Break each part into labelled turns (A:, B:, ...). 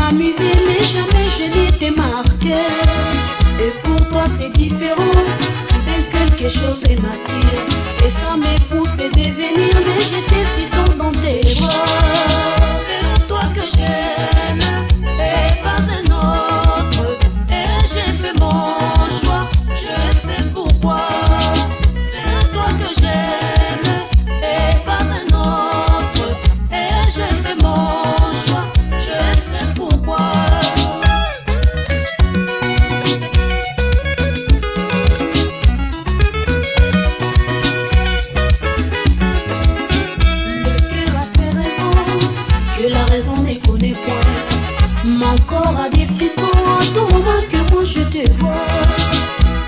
A: m'amuser, mais jamais je n'étais marqué. Et pour toi c'est différent, soudain quelque chose m'attire. Et ça me pousse à devenir, mais j'étais si tôt dans tes bras. C'est toi que j'aime, et pas un autre. Et j'ai fait mon choix, je sais pourquoi. C'est toi que j'aime, et pas un autre. Et j'ai fait mon choix, je sais pourquoi. Mon corps a des frissons à tout moment que moi je te vois.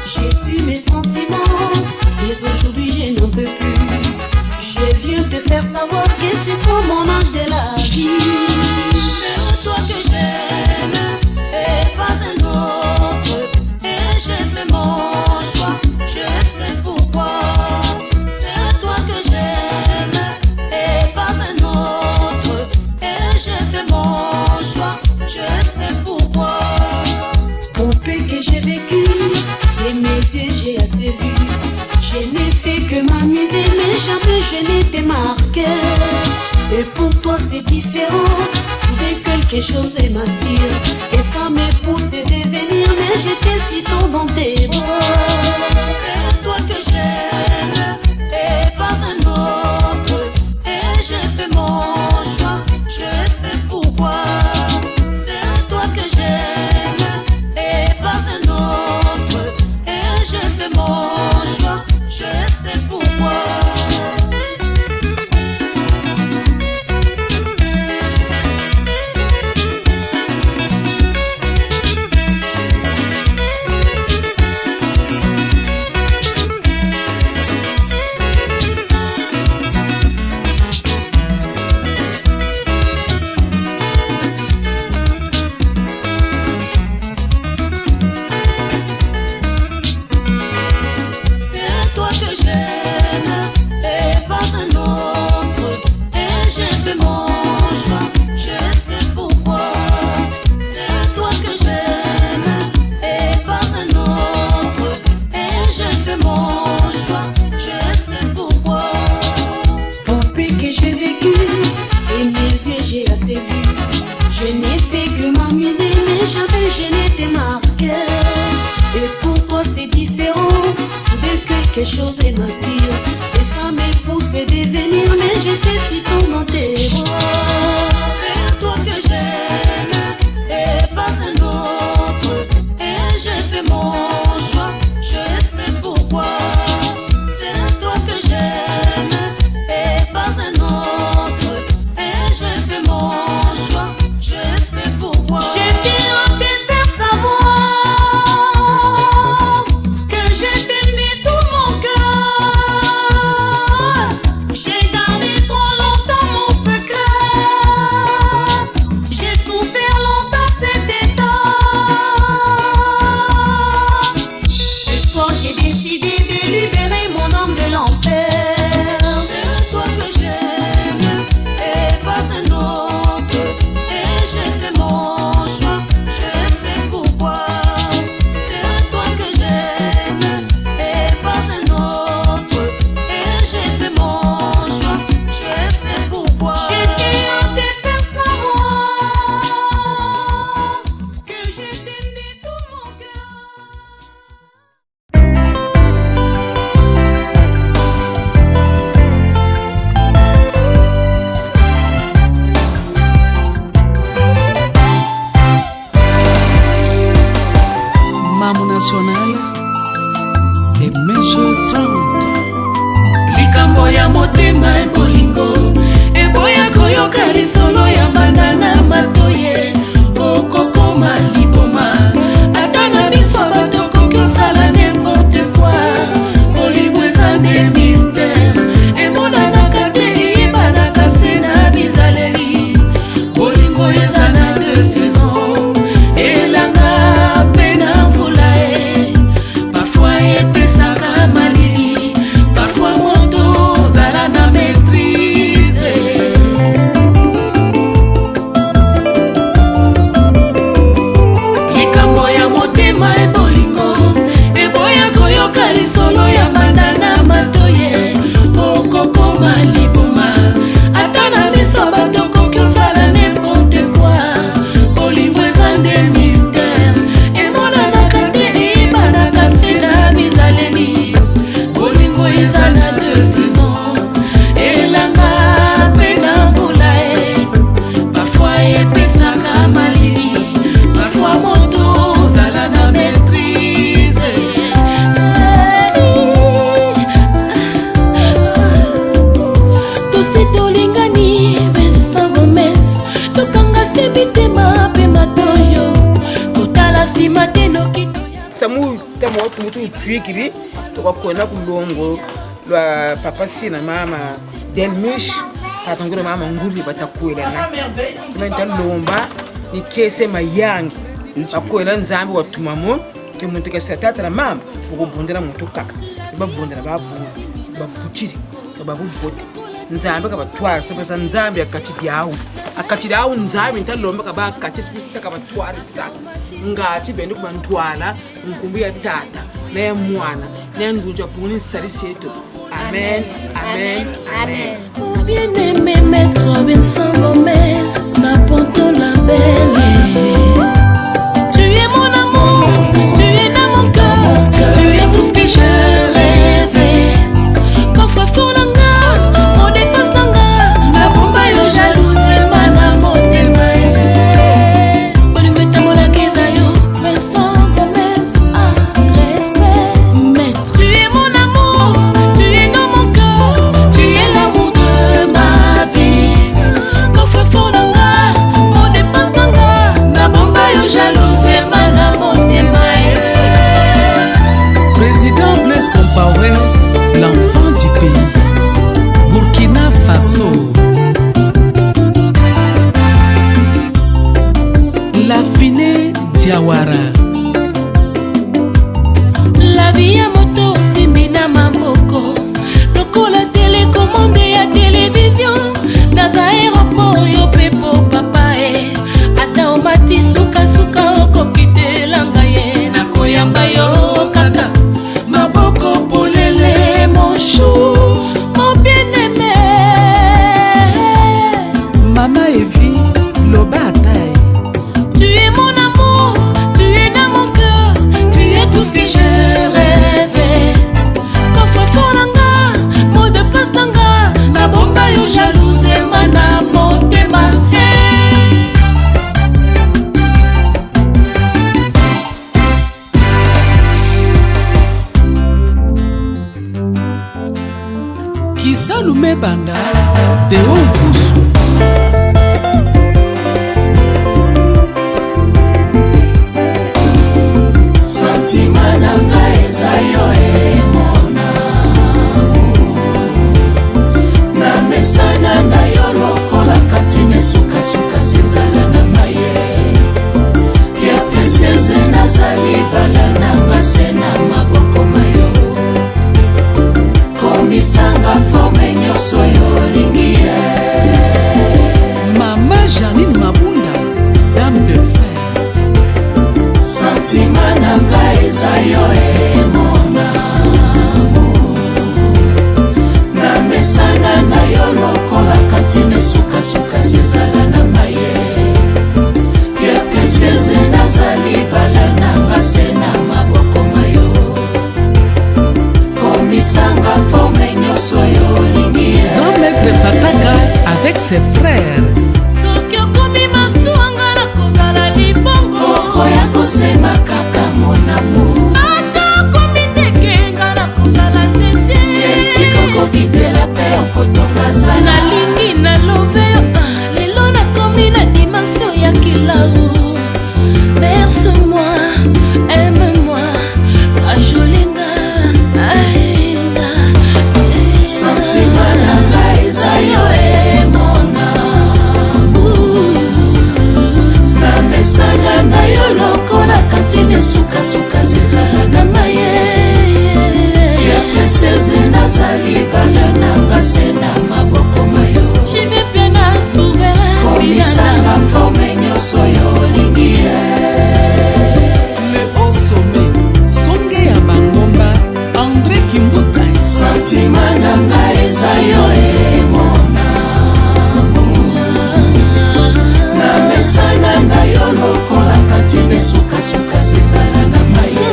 A: J'ai su mes sentiments, mais aujourd'hui je n'en peux plus. Je viens te faire savoir que c'est pour mon âge de la vie. C'est toi que j'aime, et pas un autre. Et j'ai fait mon choix, je sais pourquoi. C'est toi que j'aime, et pas un autre. Et j'ai fait mon choix, je sais pourquoi. Poupée que j'ai vécu, et mes yeux j'ai assez vu. Je n'ai fait que m'amuser, mais jamais je n'étais marqué. Et pour toi c'est différent, soudain quelque chose m'attire. Et ça me pousse à devenir, mais j'étais si tôt dans tes bras. C'est toi que j'aime, et pas un autre. Et j'ai fait mon choix, je sais pourquoi. C'est toi que j'aime, et pas un autre. Et j'ai fait mon choix, je sais pourquoi. Quelque chose m'attire, et ça me pousse à devenir, mais j'étais si tôt dans tes bras. C'est toi que j'aime, et pas un autre. Et j'ai fait mon choix, je sais pourquoi. C'est toi que j'aime, et pas un autre. Et j'ai fait mon choix, je sais pourquoi. J'ai dit à te faire savoir que je t'aimais tout mon cœur. J'ai gardé trop longtemps mon secret. J'ai souffert longtemps cet état. Ce soir j'ai décidé de libérer mon âme de l'enfer. C'est toi que j'aime, et pas un autre. Et j'ai fait mon choix, je sais pourquoi. C'est toi que j'aime, et pas un autre. Et j'ai fait mon choix, je sais pourquoi. J'ai dit à te faire savoir que je t'aimais tout mon cœur.
B: Maman nationale et Monsieur 30 likambo ya motema ebolingo eboya koyoka lisolo ya banana matoye okokoma liboma ata na biso bato koki osala n'importe quoi bolingo eza nde mystère emonanaka te eyebanaka se na bizaleli bolingo eza na 2 saisons elanga pe na mvula parfois epesaka malili parfois moto zala na maîtrise
C: twikiri tokakwenda kulongo lwa papa sina mama Delmish patongero mama nguri batakwelana tumenta lomba ni kese mayangi bakwela nzambe watumamo temunteka satata na mama ukubondera muntu kaka babondera babuchiri babubote nzambe kabatwara sebasa nzambe akachidi awu nzambe ntalomba kaba kachi sipisa kabatwara sa ngachi bende kubantwala nkumbi ya tata na ya mwana na ndunja puni sariseto. Amen, amen, amen.
B: Mon bien-aimé maître Vincent Gomez, ma ponto la belle. Tu es mon amour, tu es dans mon cœur, tu es tout ce que je rêvais. Quand fort langa, mon dépasse langa, la bomba yo jalousie, mana motema. Bolingo tamola keza yo, Vincent Gomez, respect. Maître, tu es mon amour, tu es dans mon cœur, tu es l'amour de ma vie. Quand fort langa, mon dépasse langa, la bomba yo jalousie, mana motema.
D: Président Blaise Compaoré, l'enfant du pays, Burkina Faso. La Fine Diawara.
B: La vie à moto, Simbina Mamboko. Lokola télécommande ya télévision. Dans aéroport, yo pepo papa e. Ata omati suka suka oko kite langa ye. Nakoyamba yo kaka. Maboko polele mon chou, mon bien-aimé.
D: Mama Evi, Lobatai.
B: Tu es mon amour, tu es dans mon cœur, tu es tout ce que je rêvais. Quand fort langa, mot de passe langa, na bomba yo jalouse mana motema.
D: Kisalume Banda, Deo Mpusu.
E: Sentiment nanga eza yo mon amour. Na mesana na yo lokola katine suka suka sezala na maye. Ya peseze nazali vala nanga sena maboko mayo. Komisanga forme nyoso yo lingie.
D: Mama Janine Mabunda, dame de fer.
E: Sentiment nanga eza yo mon amour. Na mesana na yo lokola katine suka suka sezala na maye. Ya peseze nazali vala nanga sena maboko mayo. Komisanga forme nyoso yo lingie.
D: Grand maître Pataka avec ses frères.
B: Tokyo komi mafuanga na kozala libongo.
E: Koko ya kosema kaka mon amour.
B: Ata komi ndeke nga na kozala tete.
E: Esika kokitela pe okotonga zala.
B: Nalingi na love yo, lelo nakomi na dimension ya kilau. Berce-moi, aime-moi, ajolinga, aïnga.
E: Sentiment nanga eza yo mon amour. Na mesana na yo lokola katine suka suka sezala na maye. Ya peseze nazali vala nanga sena maboko mayo.
B: Je vais bien à souverain.
E: Komisanga forme nyoso yo lingie.
D: Le haut sommet, Songe ya Bangomba, André Kimbutai.
E: Sentiment nanga eza yo mon amour. Na mesana na yo lokola katine suka suka sezala na maye.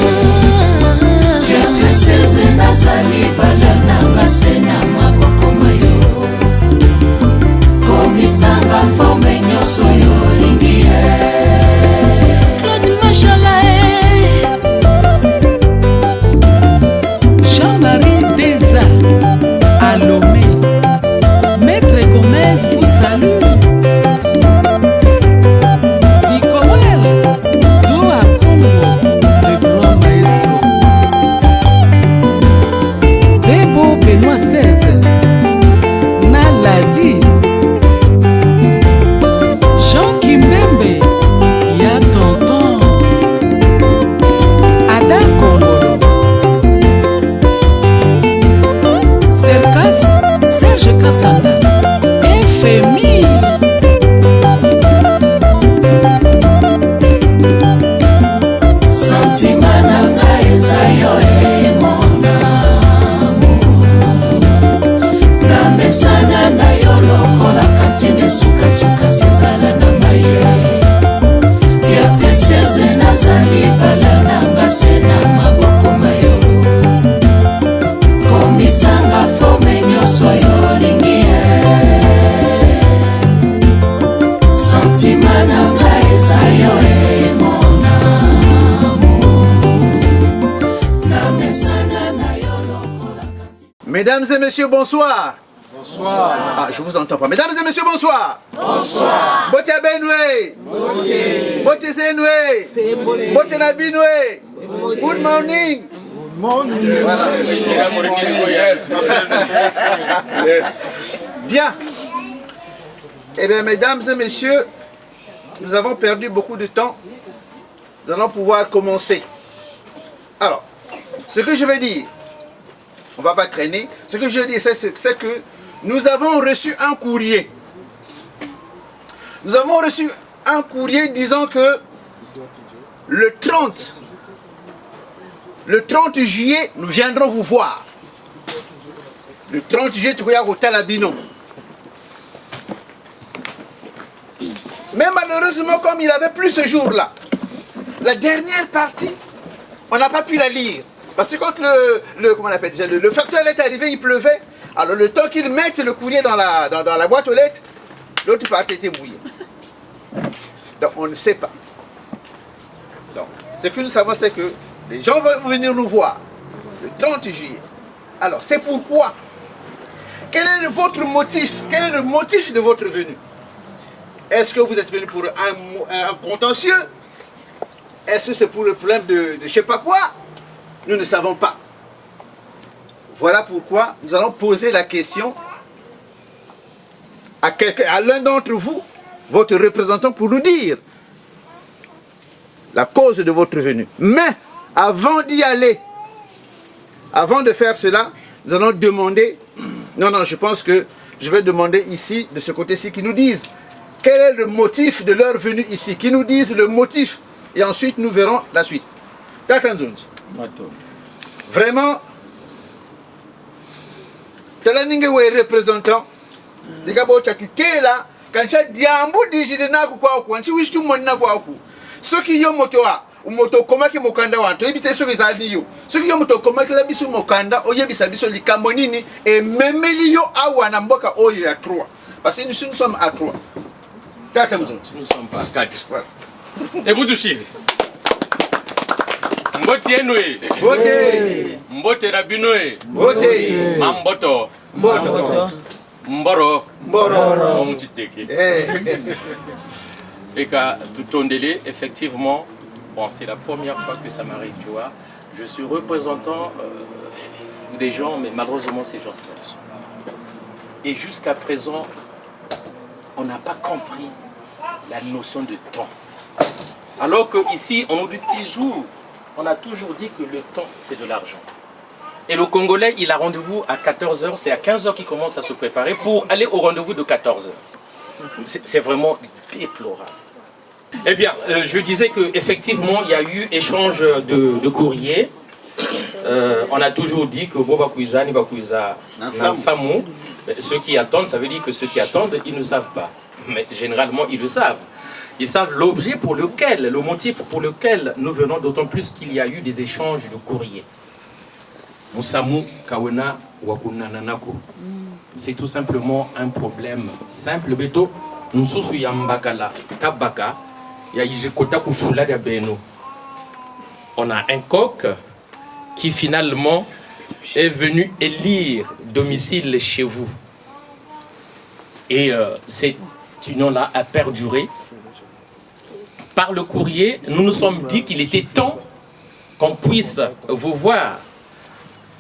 E: Ya peseze nazali vala nanga sena maboko mayo. Komisanga forme nyoso yo lingie.
B: Claude Machala,
D: Jean-Marie Deza, Alomé. Maître Gomez pour salut. Dikoel, Doa Congo, le grand maestro.
E: makasi ezala na maye ya presieze nazali vala nanga se na maboko mayo komisanga forme nyonso yo olingi sentima nanga eza yo mon amour na mesana na yo lokola.
F: Mesdames et messieurs, bonsoir. Bonsoir. Ah, je vous entends pas. Mesdames et messieurs, bonsoir. Bonsoir. Bote Benwe. Bote Zenwe. Bote Nabinwe. Good morning. Good morning. Voilà. Yes. Bien. Eh bien, mesdames et messieurs, nous avons perdu beaucoup de temps. Nous allons pouvoir commencer. Alors, ce que je vais dire, on ne va pas traîner. Ce que je dis, c'est que nous avons reçu un courrier. Nous avons reçu un courrier disant que le 30 juillet, nous viendrons vous voir. Le 30 juillet, tu regardes au Talabino. Mais malheureusement, comme il n'avait plus ce jour-là, la dernière partie, on n'a pas pu la lire. Parce que quand comment on appelle déjà, le facteur est arrivé, il pleuvait. Alors le temps qu'ils mettent le courrier dans la boîte aux lettres, l'autre partie était mouillée. Donc on ne sait pas. Donc ce que nous savons, c'est que les gens vont venir nous voir le 30 juillet. Alors c'est pourquoi. Quel est votre motif? Quel est le motif de votre venue? Est-ce que vous êtes venu pour un contentieux? Est-ce que c'est pour le problème de je ne sais pas quoi? Nous ne savons pas. Voilà pourquoi nous allons poser la question à l'un d'entre vous, votre représentant, pour nous dire la cause de votre venue. Mais avant d'y aller, avant de faire cela, nous allons demander, non, je pense que je vais demander ici, de ce côté-ci, qu'ils nous disent quel est le motif de leur venue ici, qu'ils nous disent le motif, et ensuite nous verrons la suite. Tatanzunji. Vraiment, Talaningue est représentant. Les gars, tu es là. Quand tu as dit un bout de jidena quoi, quand tu wish tout le monde n'a quoi. Ceux qui ont moto ou moto comment qui mokanda wa, tu évites ceux qui ont dit. Ceux qui ont moto comment qui la bisu mokanda, oye bisabiso li kamonini et même lio awa na mboka oyo ya 3. Parce que nous sommes à 3.
G: Nous ne sommes pas 4. Voilà. Et vous touchez. Mbote enwe.
F: Mbote.
G: Mbote rabinoe.
F: Mbote.
G: Mamboto.
F: Mboto.
G: Mboro.
F: Mboro.
G: Mtiteke. Et qu'à tout délai, effectivement, bon, c'est la première fois que ça m'arrive, tu vois. Je suis représentant des gens, mais malheureusement, ces gens sont. Et jusqu'à présent, on n'a pas compris la notion de temps. Alors qu'ici, on nous dit toujours, on a toujours dit que le temps, c'est de l'argent. Et le Congolais, il a rendez-vous à 14h, c'est à 15h qu'il commence à se préparer pour aller au rendez-vous de 14h. C'est vraiment déplorable. Eh bien, je disais qu'effectivement, il y a eu échange de courrier. On a toujours dit que Boba Kouiza, Niba Kouiza, Nansamou, ceux qui attendent, ça veut dire que ceux qui attendent, ils ne savent pas. Mais généralement, ils le savent. Ils savent l'objet pour lequel, le motif pour lequel nous venons, d'autant plus qu'il y a eu des échanges de courrier. Moussamou Kawena Wakunananako. C'est tout simplement un problème simple. Beto, Nsusu Yambakala, Kabaka, Yajikota Kufula de Beno. On a un coq qui finalement est venu élire domicile chez vous. Et cette union-là a perduré. Par le courrier, nous nous sommes dit qu'il était temps qu'on puisse vous voir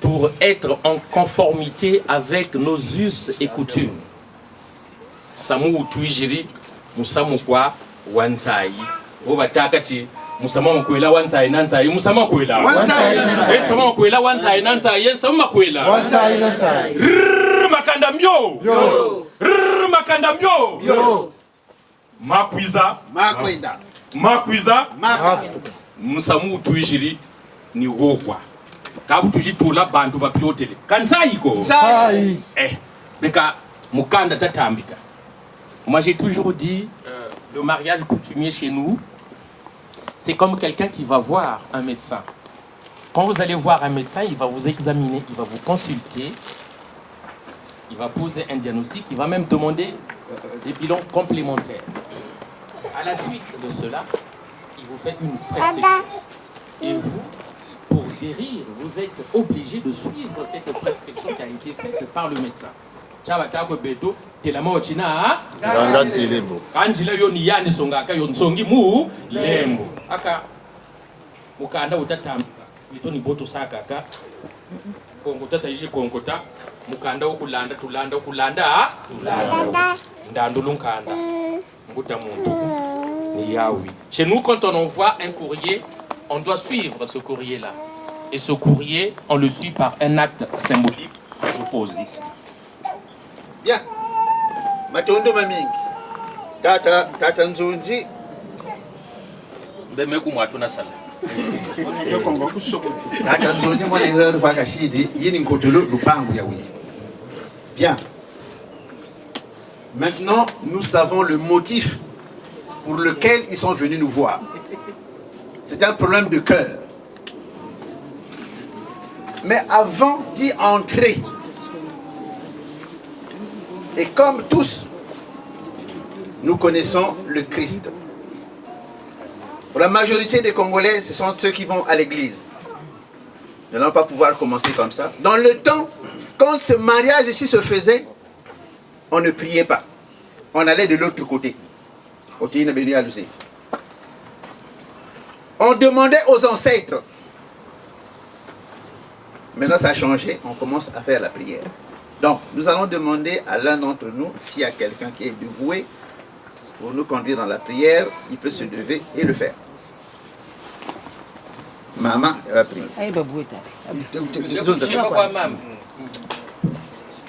G: pour être en conformité avec nos us et coutumes. Samu Tuijiri, Moussamou Kwa, Wansai, Obatakati, Moussamou Kwela, Wansai, Nansai, Moussamou Kwela, Wansai, Moussamou Kwela, Wansai, Nansai, Yensama Kwela, Wansai, Nansai, Makandamyo, Makandamyo, Yo, Makwiza, Makwiza, Makwiza, Moussamou Tuijiri, ni Wokwa. Kabu tujitula bantu bapiotele. Kansai ko. Sai. Beka mukanda tatambika. Moi, j'ai toujours dit, le mariage coutumier chez nous, c'est comme quelqu'un qui va voir un médecin. Quand vous allez voir un médecin, il va vous examiner, il va vous consulter, il va poser un diagnostic, il va même demander des bilans complémentaires. À la suite de cela, il vous fait une prescription. Et vous, pour guérir, vous êtes obligé de suivre cette prescription qui a été faite par le médecin. Itoni boto sakaka kongota taiji kongota mukanda okulanda tulanda okulanda ndando lunkanda mbuta muntu ni yawi. Chez nous, quand on envoie un courrier, on doit suivre ce courrier là, et ce courrier on le suit par un acte symbolique que je pose ici.
F: Bien. Matondo mamingi tata nzonji
G: Mbemeku mwatu na sala.
F: Bien. Maintenant, nous savons le motif pour lequel ils sont venus nous voir. C'est un problème de cœur. Mais avant d'y entrer, et comme tous, nous connaissons le Christ. Pour la majorité des Congolais, ce sont ceux qui vont à l'église. Nous n'allons pas pouvoir commencer comme ça. Dans le temps, quand ce mariage ici se faisait, on ne priait pas. On allait de l'autre côté. On demandait aux ancêtres. Maintenant, ça a changé. On commence à faire la prière. Donc, nous allons demander à l'un d'entre nous, s'il y a quelqu'un qui est dévoué, pour nous conduire dans la prière, il peut se lever et le faire. Maman, elle va prier.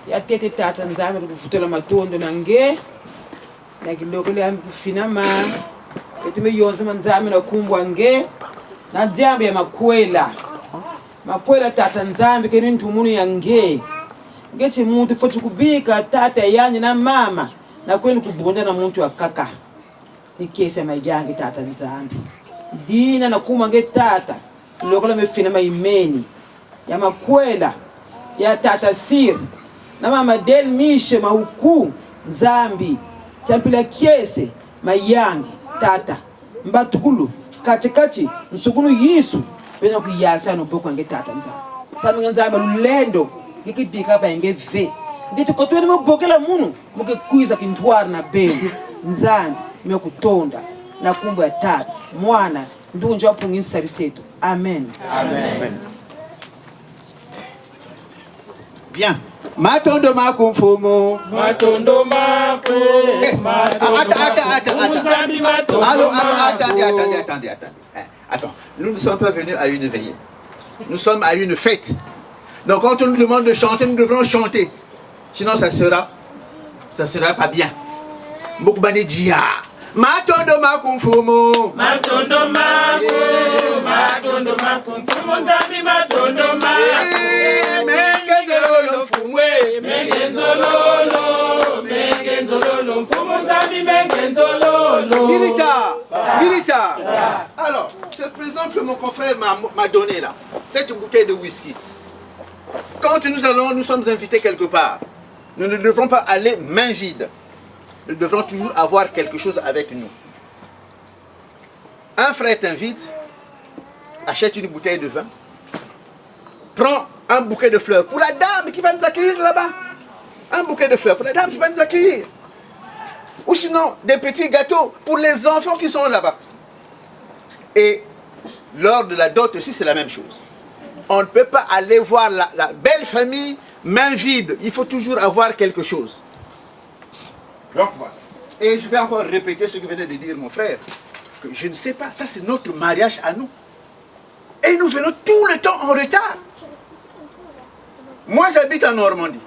C: Ya tete tata nzame kufutola matondo nange na kiloko le kufina ma etume yonse manzame na kumbwa nge na jambe ya makwela tata nzambe keni ntumunu yange ngeti muntu foti kubika tata yanyi na mama na kweli kubonda na muntu wa kaka nikese majangi tata nzambe dina na kuma nge tata lokola mefina maimeni ya makwela ya tata sir na mama del mishe mahuku nzambi tampila kiese mayangi tata mbatukulu katikati nsukulu yisu bena kuyasa no boko nge tata nzambi sami nzambi lulendo ngikibika ba ngeve ngiti kotweni mabokela munu muke kuiza kintwara na bembu nzambi mekutonda na kumbu ya tata mwana ndunja wapungisa sarisetu. Amen.
F: Amen. Bien. Matondo makumfumo.
G: Matondo makumfumo.
F: Attendez. Attends. Nous ne sommes pas venus à une veillée. Nous sommes à une fête. Donc quand on nous demande de chanter, nous devrons chanter. Sinon ça sera pas bien. Mukbane Djia. Matondo makumfumo.
G: Matondo makumfumo nzambi matondo makumfumo. Mengenzololo mfumwe. Mengenzololo mfumo nzambi mengenzololo.
F: Milita. Alors, ce présent que mon confrère m'a donné là, cette bouteille de whisky. Quand nous sommes invités quelque part, nous ne devrons pas aller main vide. Nous devrons toujours avoir quelque chose avec nous. Un frère t'invite, achète une bouteille de vin, prends un bouquet de fleurs pour la dame qui va nous accueillir là-bas. Un bouquet de fleurs pour la dame qui va nous accueillir. Ou sinon, des petits gâteaux pour les enfants qui sont là-bas. Et lors de la dot aussi, c'est la même chose. On ne peut pas aller voir la belle famille main vide. Il faut toujours avoir quelque chose. Donc voilà. Et je vais encore répéter ce que venait de dire mon frère. Que je ne sais pas, ça c'est notre mariage à nous. Et nous venons tout le temps en retard. Moi j'habite en Normandie.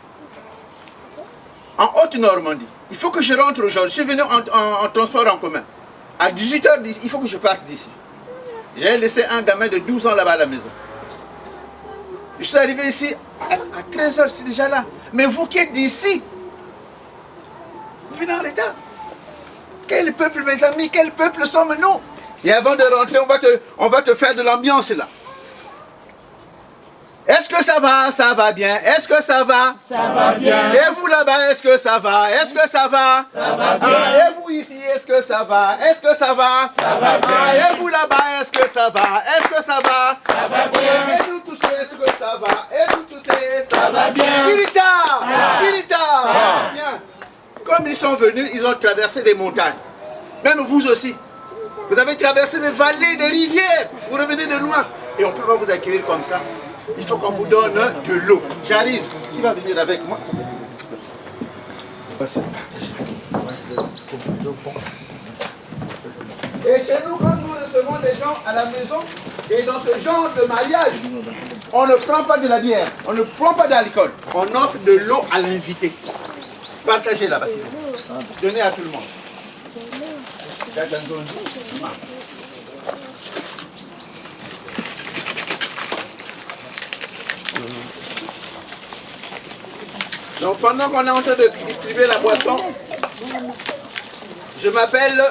F: En Haute-Normandie. Il faut que je rentre aujourd'hui. Je suis venu en transport en commun. À 18h, il faut que je parte d'ici. J'ai laissé un gamin de 12 ans là-bas à la maison. Je suis arrivé ici à 13h, je suis déjà là. Mais vous qui êtes d'ici, vous venez en retard. peuple, mes amis, quel peuple sommes-nous? Et avant de rentrer, on va te faire de l'ambiance là. Est-ce que ça va? Ça va bien. Est-ce que ça va? Ça va bien. Et vous là-bas, est-ce que ça va? Est-ce que ça va? Ça va bien. Ah, et vous ici, est-ce que ça va? Est-ce que ça va? Ça va bien. Ah, et vous là-bas, est-ce que ça va? Est-ce que ça va? Ça va bien. Et nous tous, est-ce que ça va? Et nous tous, ça va bien. Ilita! Bien. Comme ils sont venus, ils ont traversé des montagnes. Même vous aussi. Vous avez traversé des vallées, des rivières. Vous revenez de loin. Et on ne peut pas vous accueillir comme ça. Il faut qu'on vous donne de l'eau. J'arrive. Qui va venir avec moi? Et chez nous, quand nous recevons des gens à la maison, et dans ce genre de mariage, on ne prend pas de la bière, on ne prend pas d'alcool. On offre de l'eau à l'invité. Partagez là-bas, s'il vous plaît. Donnez à tout le monde. Donc pendant qu'on est en train de distribuer la boisson, je m'appelle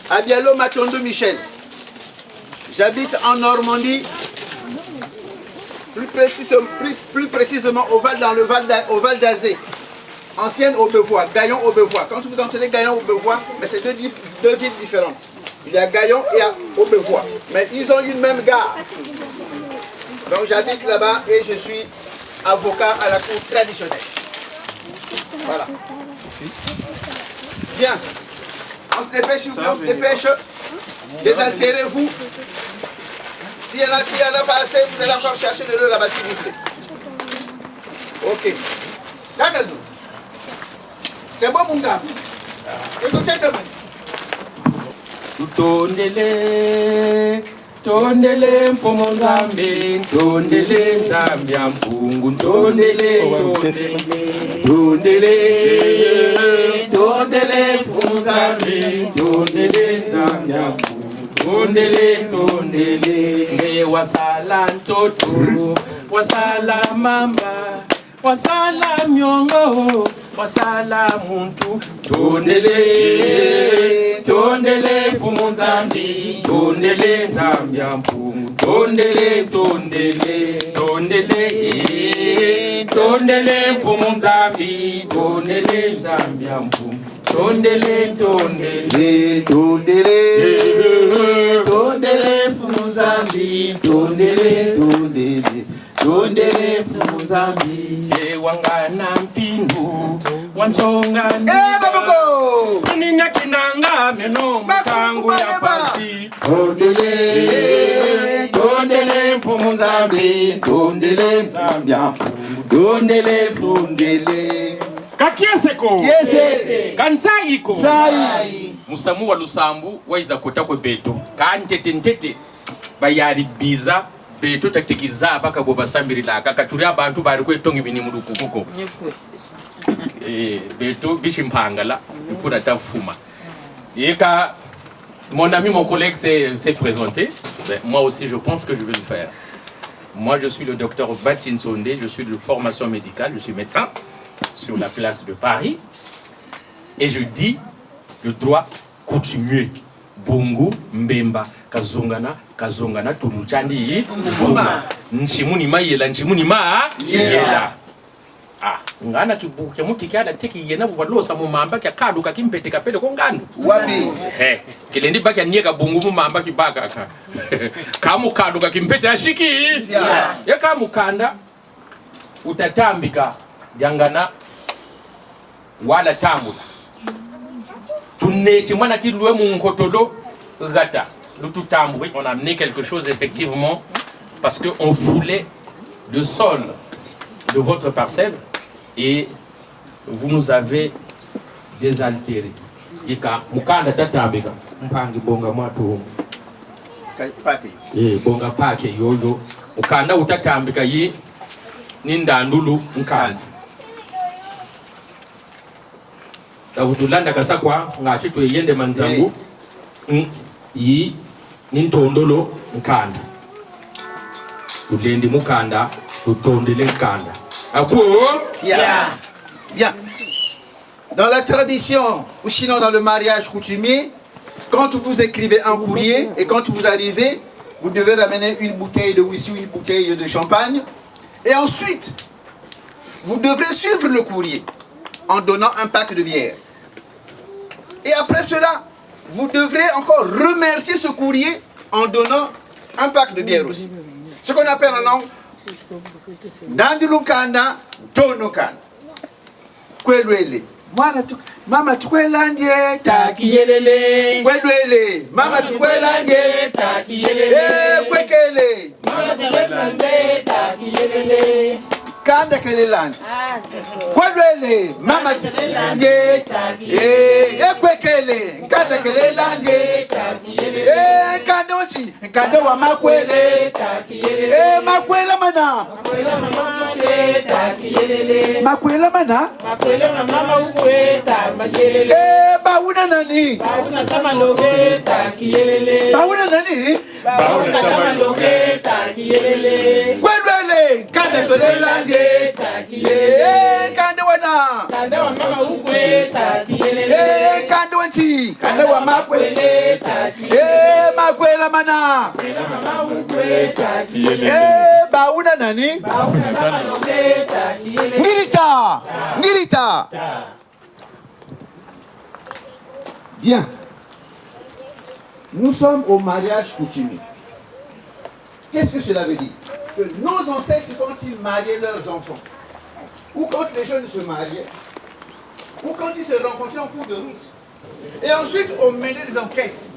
F: Abialo Matondo Michel. J'habite en Normandie, plus précisément au Val d'Azé, ancienne Aubevoie, Gaillon-Aubevoie. Quand vous entendez Gaillon-Aubevoie, mais c'est deux villes différentes. Il y a Gaillon et Aubevoie, mais ils ont une même gare. Donc j'habite là-bas et je suis avocat à la cour traditionnelle. Voilà. Bien. On se dépêche, s'il vous plaît, on se dépêche. Désaltérez-vous. S'il y en a pas assez, vous allez encore chercher de l'eau là-bas, s'il vous plaît. Ok. Regardez-nous. C'est bon, mon gars. Écoutez-moi.
G: Tondele mfumo Nzambe, tondele Nzambe ya mpungu, tondele mfumo Nzambe, tondele Nzambe ya mpungu, tondele ne wasala ntoto, wasala mamba, wasala myongo, wasala muntu, tondele mfumo Nzambe, tondele Nzambe ya mpungu, tondele mfumo Nzambe, tondele Nzambe ya mpungu, tondele mfumo Nzambe, tondele mfumo Nzambe, wangana mpindu wansonga nina kinanga meno mkangu ya pasi, tondele mfumo Nzambe, tondele Nzambe ya mpungu, tondele kakieseko kansaiko musamu wa lusambu waiza kota kwe beto kantete bayari biza beto taktikiza baka boba sambirila kakaturi abantu bari kwetonga ibini murukukuko beto bishimpangala pour tafuma yeka. Mon ami, mon collègue s'est présenté. Moi aussi, je pense que je vais le faire. Moi, je suis le docteur Batin Sondé, je suis de formation médicale, je suis médecin sur la place de Paris. Et je dis le droit coutumier. Bongo, Mbemba, Kazongana, Tuluchandi, Nchimuni ma yela, Nchimuni ma yela. Ah, ngana kibuke mutikala tiki yena bwalosa mu mamba kya kadu kakimpete kapele ko ngandu wapi kilendi baki anyeka bungu mu mamba kibaka ka kamu kadu kakimpete ashiki ya kamu kanda utatambika jangana wala tambula tuneti mwana kilwe mu nkotolo gata lututambu. On a amené quelque chose effectivement parce que on voulait le sol de votre parcelle et vous nous avez désaltéré. Ika mukanda tatambika mpangi bonga mwatu bonga pake yoyo mukanda utatambika yi nindandulu mkanda tavutulanda kasakwa ngachitwe yende manzangu yi nintondolo mkanda tulendi mukanda tutondele mkanda. Bien.
F: Dans la tradition, ou sinon dans le mariage coutumier, quand vous écrivez un courrier et quand vous arrivez, vous devez ramener une bouteille de whisky, une bouteille de champagne. Et ensuite, vous devrez suivre le courrier en donnant un pack de bière. Et après cela, vous devrez encore remercier ce courrier en donnant un pack de bière aussi. Ce qu'on appelle en langue Dandulukana Tonokan. Kwelwele. Mama tukwelanje takiyelele. Kwelwele. Mama tukwelanje takiyelele. Kwekele. Mama tukwelanje takiyelele. Kanda kelelanje. Kwelwele. Mama tukwelanje takiyelele. Kwekele. Kanda kelelanje takiyelele. Kanda ochi. Kanda wa makwele takiyelele. Makwela mana. Makwela mama takiyelele. Makwela mana. Makwela mama ukweta makelele. Bauna nani? Bauna tamaloge takiyelele. Bauna nani? Bauna tamaloge takiyelele. Kwelwele. Kanda kelelanje takiyelele. Kanda wana. Kanda wa mama ukweta takiyelele. Kanda wanchi. Kanda wa makwele takiyelele. Makwela mana. Makwela mama ukweta takiyelele. Bauna nani? Bauna tamaloge takiyelele. Ngirita. Ngirita. Bien. Nous sommes au mariage coutumier. Qu'est-ce que cela veut dire? Que nos ancêtres, quand ils mariaient leurs enfants, ou quand les jeunes se mariaient, ou quand ils se rencontraient en cours de route, et ensuite on menait des enquêtes.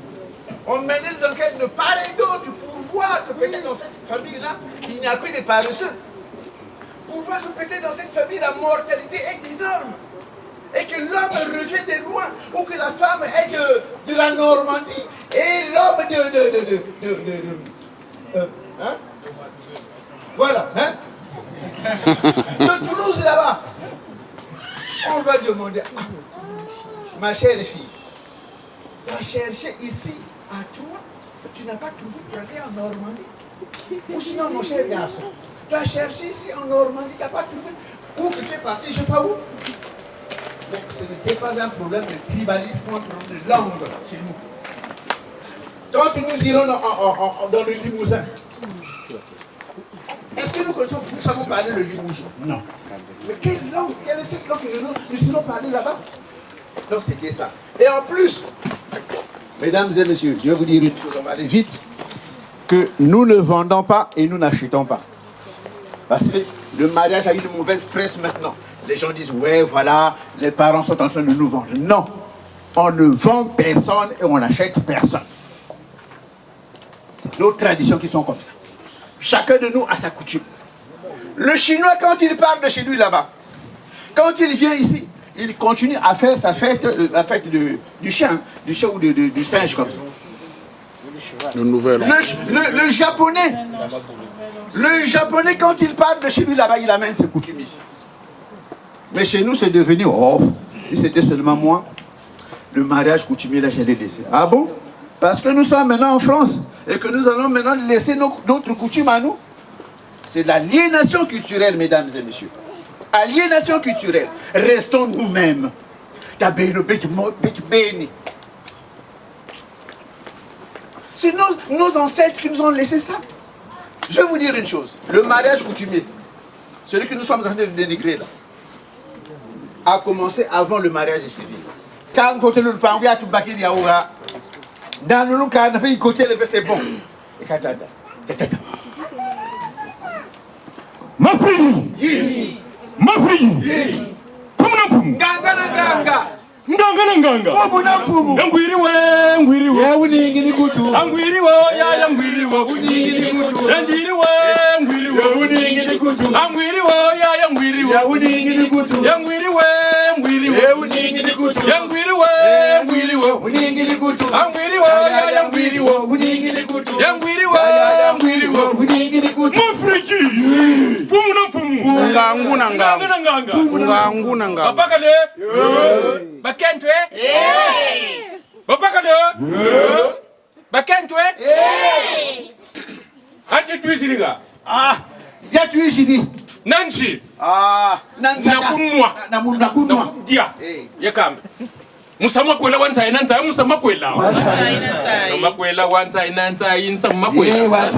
F: On menait des enquêtes de part et d'autre pour voir que peut-être dans cette famille-là, il n'y a que des paresseux. Pour voir que peut-être dans cette famille, la mortalité est énorme. Et que l'homme revient de loin, ou que la femme est de la Normandie, et l'homme hein? Voilà, hein? De Toulouse là-bas. On va demander, ma chère fille, tu as cherché ici, à toi, tu n'as pas trouvé pour aller en Normandie? Ou sinon, mon cher garçon, tu as cherché ici en Normandie, tu n'as pas trouvé. Où que tu es parti, je ne sais pas où. Mais ce n'était pas un problème de tribalisme, un problème de langue chez nous. Quand nous irons dans le Limousin, est-ce que nous savons parler le Limousin? Non. Mais quelle langue? Quelle est cette langue que nous irons parler là-bas? Donc c'était ça. Et en plus, mesdames et messieurs, je vais vous dire une chose, on va aller vite, que nous ne vendons pas et nous n'achetons pas. Parce que le mariage a eu de mauvaise presse maintenant. Les gens disent, ouais, voilà, les parents sont en train de nous vendre. Non, on ne vend personne et on n'achète personne. C'est nos traditions qui sont comme ça. Chacun de nous a sa coutume. Le Chinois, quand il part de chez lui là-bas, quand il vient ici, il continue à faire sa fête, la fête du chien ou du singe comme ça. Le japonais, quand il part de chez lui là-bas, il amène ses coutumes ici. Mais chez nous, c'est devenu, oh, si c'était seulement moi, le mariage coutumier, là, j'allais laisser. Ah bon? Parce que nous sommes maintenant en France et que nous allons maintenant laisser notre coutume à nous. C'est l'aliénation culturelle, mesdames et messieurs. Aliénation culturelle. Restons nous-mêmes. C'est nos ancêtres qui nous ont laissé ça. Je vais vous dire une chose. Le mariage coutumier, celui que nous sommes en train de dénigrer là, a commencé avant le mariage civil. Quand côté le pangoui a tout baqué yaoura, dans le cas de côté le c'est bon.
H: Ma fille, ma fille,
F: Nganga.
H: Ngwiriwe.
F: Uningini kutu.
H: Angwiriwe ya ngwiriwe.
F: Uningini kutu.
H: Ndiriwe ngwiriwe.
F: Uningini kutu.
H: Angwiriwe ya ngwiriwe.
F: Uningini kutu.
H: Ngwiriwe ngwiriwe.
F: Uningini kutu.
H: Ngwiriwe ngwiriwe.
F: Uningini kutu.
H: Angwiriwe ya ngwiriwe.
F: Uningini kutu.
H: Ngwiriwe ngwiriwe.
F: Uningini kutu.
H: Mufriki. Fumu na fumu.
C: Ngangu na ngangu. Ngangu na ngangu.
H: Papa kale. Bakentwe? Papa kale? Bakentwe? Anchi tuiziriga.
F: Ah, dia tuiziri.
H: Nanchi.
F: Ah,
H: nakunwa dia yekambe musamakwela wanza inanza musamakwela musamakwela wanza inanza insamakwela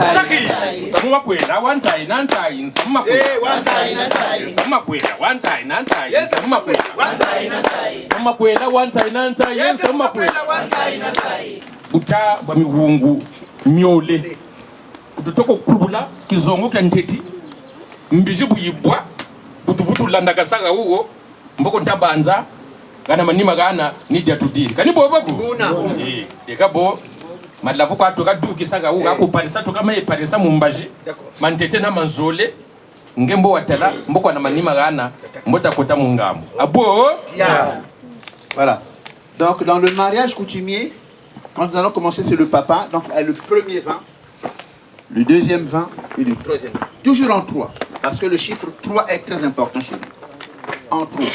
H: musamakwela wanza inanza insamakwela wanza inanza insamakwela wanza inanza insamakwela buta bwa miwungu myole kutotoko kulula kizongo kya nteti mbiji buyibwa butuvutu landaka saka uwo mboko ntabanza gana manima gana nidya tudiri kani boba ku eka bo malavu kwa toka duki saka uwo akupalisa toka maye palisa mumbaji mantete na manzole ngembo watala mboko na manima gana mbota kota mungamu abo
F: voilà. Donc dans le mariage coutumier, quand nous allons commencer sur le papa, donc le premier vin, le deuxième vin et le troisième. Toujours en 3, parce que le chiffre 3 est très important chez nous. En 3.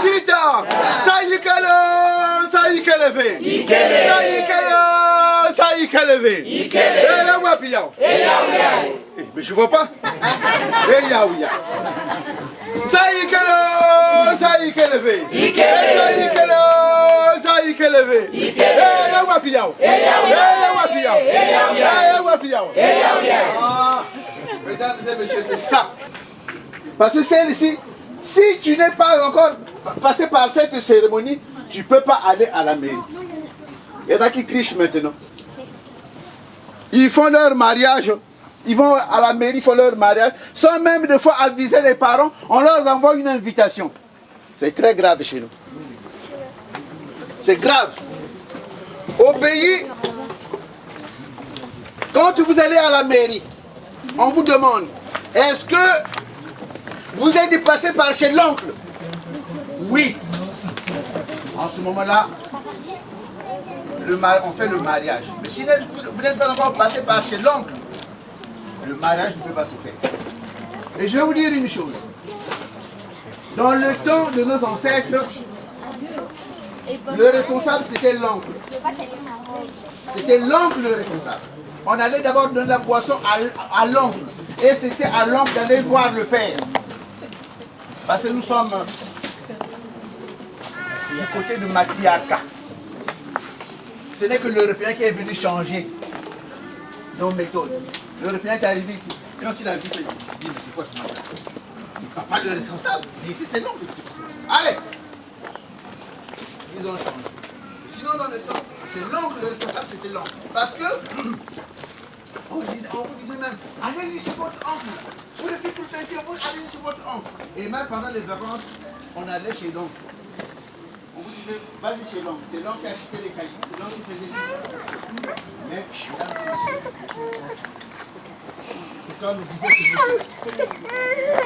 F: Dirita, ça y est qu'elle est levé. Mais je vois pas. Ça y est qu'elle est levé. Mesdames et messieurs, c'est ça. Parce que celle-ci, si tu n'es pas encore passé par cette cérémonie, tu ne peux pas aller à la mairie. Il y en a qui trichent maintenant. Ils font leur mariage, ils vont à la mairie, ils font leur mariage, sans même des fois aviser les parents, on leur envoie une invitation. C'est très grave chez nous. C'est grave. Au pays, quand vous allez à la mairie, on vous demande, est-ce que vous êtes passé par chez l'oncle? Oui. En ce moment-là, on fait le mariage. Mais si vous n'êtes pas encore passé par chez l'oncle, le mariage ne peut pas se faire. Et je vais vous dire une chose. Dans le temps de nos ancêtres, le responsable c'était l'oncle. C'était l'oncle le responsable. On allait d'abord donner la boisson à l'oncle. Et c'était à l'oncle d'aller voir le père. Parce que nous sommes du côté de matriarcat. Ce n'est que l'Européen qui est venu changer nos méthodes. L'Européen qui est arrivé ici, quand il a vu ça, il s'est dit, mais c'est quoi ce matin? C'est papa le responsable. Mais ici, c'est l'oncle. Allez! Ils ont changé. Sinon, dans le temps, c'est l'oncle le responsable, c'était l'oncle. Parce que, on vous disait même, allez-y chez votre oncle. Vous laissez tout le temps ici, allez-y chez votre oncle. Et même pendant les vacances, on allait chez l'oncle. On vous disait, vas-y chez l'oncle. C'est l'oncle qui achetait les cailloux. C'est l'oncle qui faisait tout. Mais, c'est comme le disait ce monsieur.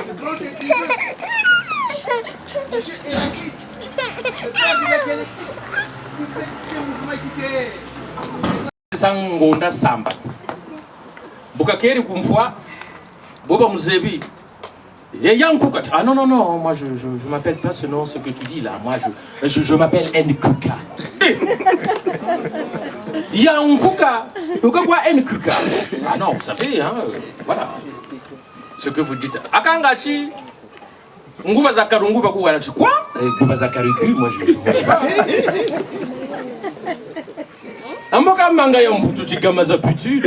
F: Ce grand écrivain. Monsieur Héraclite. Le père de la dialectique. Qui disait que le mouvement écoutait.
H: Sangonda Samba. Bukakeri kumfwa. Boba Muzebi. Ah non, moi je m'appelle pas ce nom, ce que tu dis là. Moi je m'appelle Nkuka. Yankuka. Quoi Nkuka? Ah non, vous savez, hein, voilà. Ce que vous dites. Akangachi. Nguba Zakarungu Bakuanachi. Quoi? Nguba Zakariku, moi je sais pas. Amboka manga yambutu chigama za putu.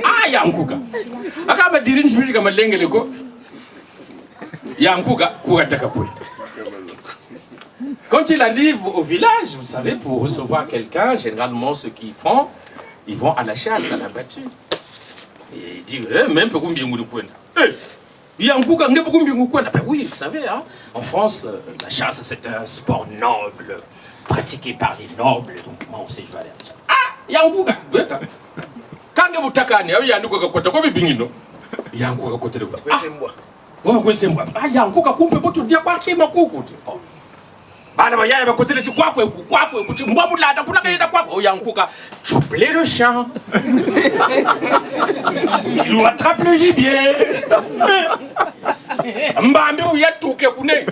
H: Ah Yankuka. Akaba dirinji bishi kama lengeleko. Yankuka kugataka kwenda. Quand il arrive au village, vous savez, pour recevoir quelqu'un, généralement ceux qui font, ils vont à la chasse, à la battue. Et ils disent, même pour combien de points. Yankuka, ne pour combien de points. Ben oui, vous savez, hein, en France, la chasse c'est un sport noble, pratiqué par les nobles. Donc moi aussi je vais aller à la chasse. Ah, Yankuka. Quand vous takane, Yankuka kota kwa bingino. Yankuka kota kwa. Wewe kwese mbwa. Ah Yankuka kumpe botu dia kwa kima kuku. Bana bayaya bakotele chikwakwe kuti mbwa mulanda kuna kaenda kwakwe Yankuka choupler le chien. Il lui attrape le gibier. Mbambi uyatuke kune.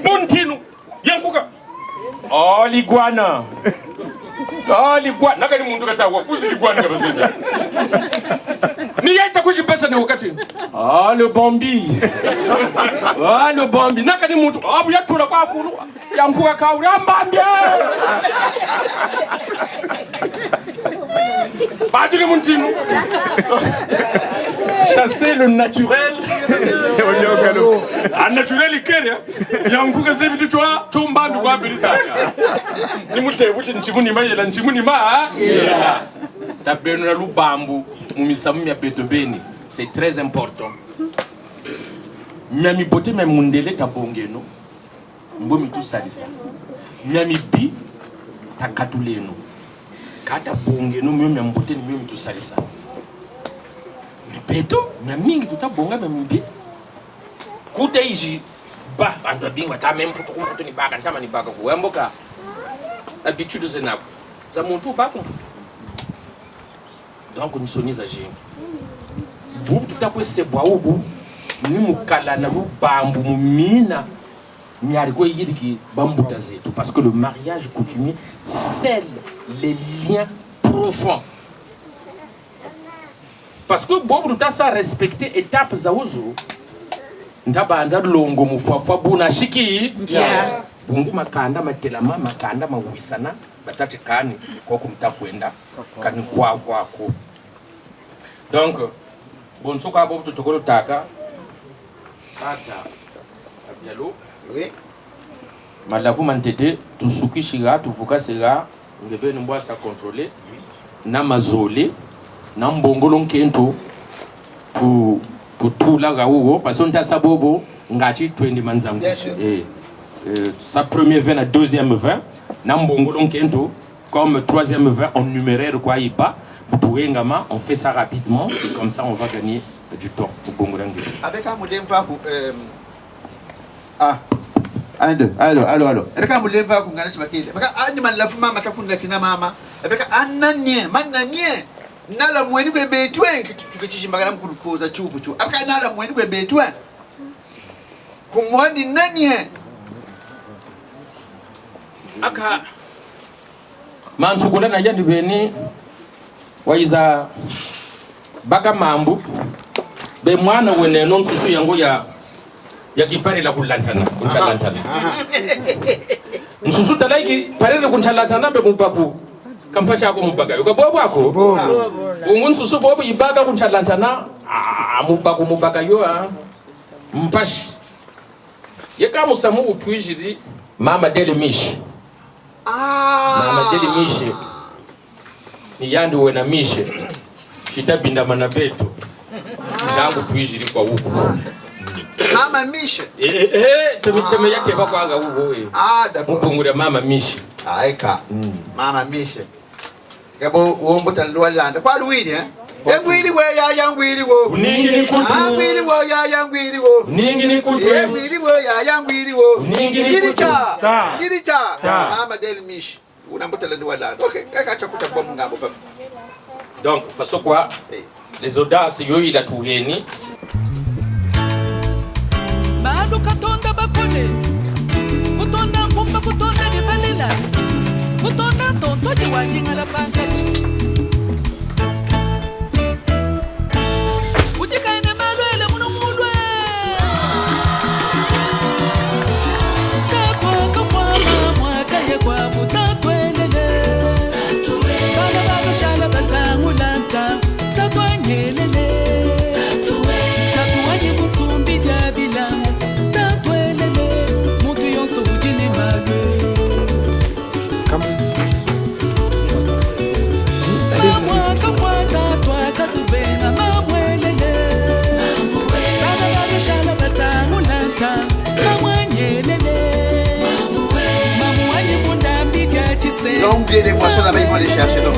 H: Muntinu. Yankuka. Oh, l'iguana. Oh, l'iguana. Nakani mundu katawa. Kuzi l'iguana kabasende. Ni yaita kuji pesa na wakati. Ah, le bombi. Ah, le bombi. Nakani mundu. Ah, uyatula kwa kulu. Yankuka kauri. Mbambi. Badule muntinu. Chasser le naturel. Un naturel ikere. Yankuka sevi tu chwa tumbambi kwa biritaka. Ni mute wuti nchimuni ma yela nchimuni ma. Yela. Tabenu na lubambu mumisamu ya betobeni. C'est très important. Miami bote me mundele tabongeno. Mbomi tu salisa. Miami bi takatuleno. Kata bongeno miami mbote ni miami tu salisa. Beto, mingi tutabonga mbi. Kuta iji ba bantu bingwa ta même kutu ni baka ntama ni baka ku wemboka. Habitude zenako. Za muntu ba ku. Donc ni soniza je. Bu tutakwe sebwa ubu ni mukala na lubambu mumina. Nyari ko yidiki bambuta zetu parce que le mariage coutumier scelle les liens profonds. Parce que bobu tasa respecter étapes za uzo ndabanza longo mufafwa buna shiki bungu makanda matela mama makanda mawisana batache kani kwa kumtakwenda kani kwako. Donc bonsoka bobu tutokolo taka ata abialo oui malavu mantete tusukishira tuvukasira ngebe mbwa sa contrôler na mazole na mbongolo nkento kutula gawo parce on ta sabobo ngati 20 manzangu sa premier vin na deuxième vin na mbongolo nkento comme troisième vin en numéraire quoi iba butuengama on fait ça rapidement et comme ça on va gagner du temps pour bongolangu
F: avec un modem va ah 1 2 allo avec un modem va kungana chibatile baka animal la fuma matakunda tina mama avec ananye mananye nala mweni kwe betwen tukichishimbagala mkulupoza chufu chu aka nala mweni kwe betwen kumwani nanye
H: aka mansukula na yandi beni waiza baka mambu be mwana wene non susu yango ya kipare la kulantana nsusu talaiki parele kunchalantana be mubaku kampasha ko mubaga yuka bobo ako ungun susu bobo ibaga kunchalantana mubaga yo mpashi yeka musamu utwijiri mama dele mishi mama dele mishi ni yandi wena mishi kitabinda manabeto ndangu twijiri kwa huko
F: mama mishi
H: teme yake bakwaga huko
F: d'accord
H: mupungura mama mishi
F: aika mama mishi yabo wombo talwalanda kwa luwini Yangwiri we ya yangwiri wo
H: uningi ni kutu
F: yangwiri wo ya yangwiri wo
H: uningi ni kutu
F: yangwiri wo ya yangwiri wo
H: uningi ni kutu
F: girita mama del mish unambutala ni wala okay kaka chakuta kwa mungambo fam
H: donc façon quoi les audaces yo ila tuheni
D: bado katonda bakole kutonda kumba kutonda de balela kutonda tonto de wanyinga la pangachi
F: Ils ont oublié des poissons là-bas, ils vont les chercher donc.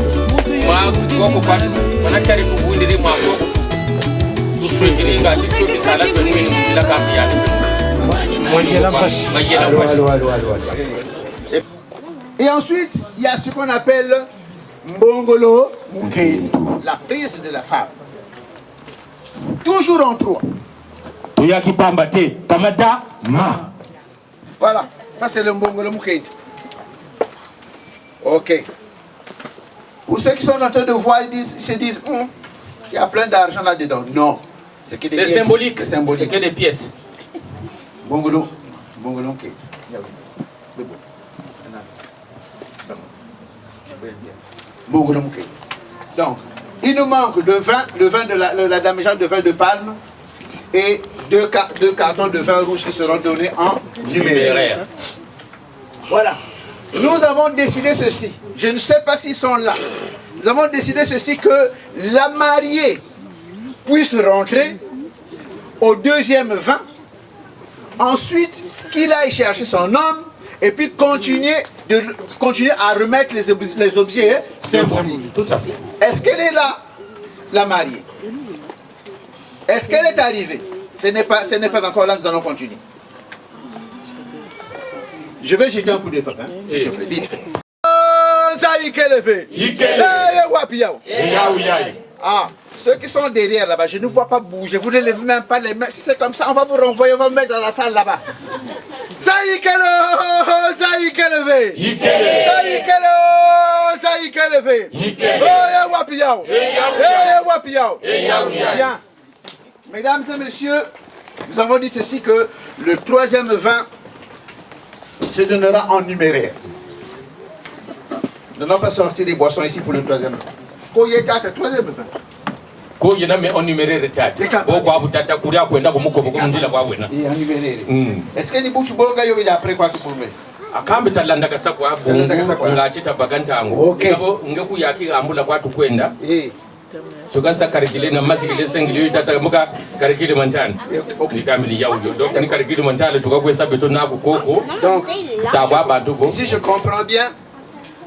F: Et ensuite, il y a ce qu'on appelle Mbongolo Mukendo, la prise de la femme. Toujours en trois.
H: Toyaki Pambate, Kamata, Ma.
F: Voilà, ça c'est le Mbongo, le Moukei. Ok. Pour ceux qui sont en train de voir, ils se disent, il y a plein d'argent là-dedans. Non. C'est
H: symbolique.
F: C'est symbolique.
H: C'est que des pièces.
F: Bongolo. Bongolo, ok. Bongolo, ok. Donc, il nous manque le vin de la dame Jeanne de vin de palme et deux cartons de vin rouge qui seront donnés en numéraire. Voilà. Nous avons décidé ceci. Je ne sais pas s'ils sont là. Nous avons décidé ceci, que la mariée puisse rentrer au deuxième vin. Ensuite, qu'il aille chercher son homme et puis continuer à remettre les objets symboliques.
H: Tout à fait.
F: Est-ce qu'elle est là, la mariée? Est-ce qu'elle est arrivée? Ce n'est pas encore là, nous allons continuer. Je vais jeter un coup de papa. Vite fait. Ah, ceux qui sont derrière là-bas, je ne vois pas bouger. Vous ne levez même pas les mains. Si c'est comme ça, on va vous renvoyer, on va vous mettre dans la salle là-bas. Mesdames et messieurs, nous avons dit ceci, que le troisième vin se donnera en numéraire. Nous n'allons pas sortir des boissons ici pour le troisième vin. Troisième vin.
H: Ko yena me on numéraire retard. Boko abutata kuria kwenda kumuko boko ndila kwa wena.
F: En numéraire. Est-ce que ni butu bonga yo bila après quoi tu pour
H: akambe talanda kasa kwa bongo ngachita baganta ngo. Ngabo ngeku yaki ambula kwa tukwenda. Tugasa karikile na masikile sengile tata muka karikile mantana. Ni kamili yaujo. Donc ni karikile mantana tukakwesa beto na koko. Donc tabwa bantuko.
F: Si je comprends bien,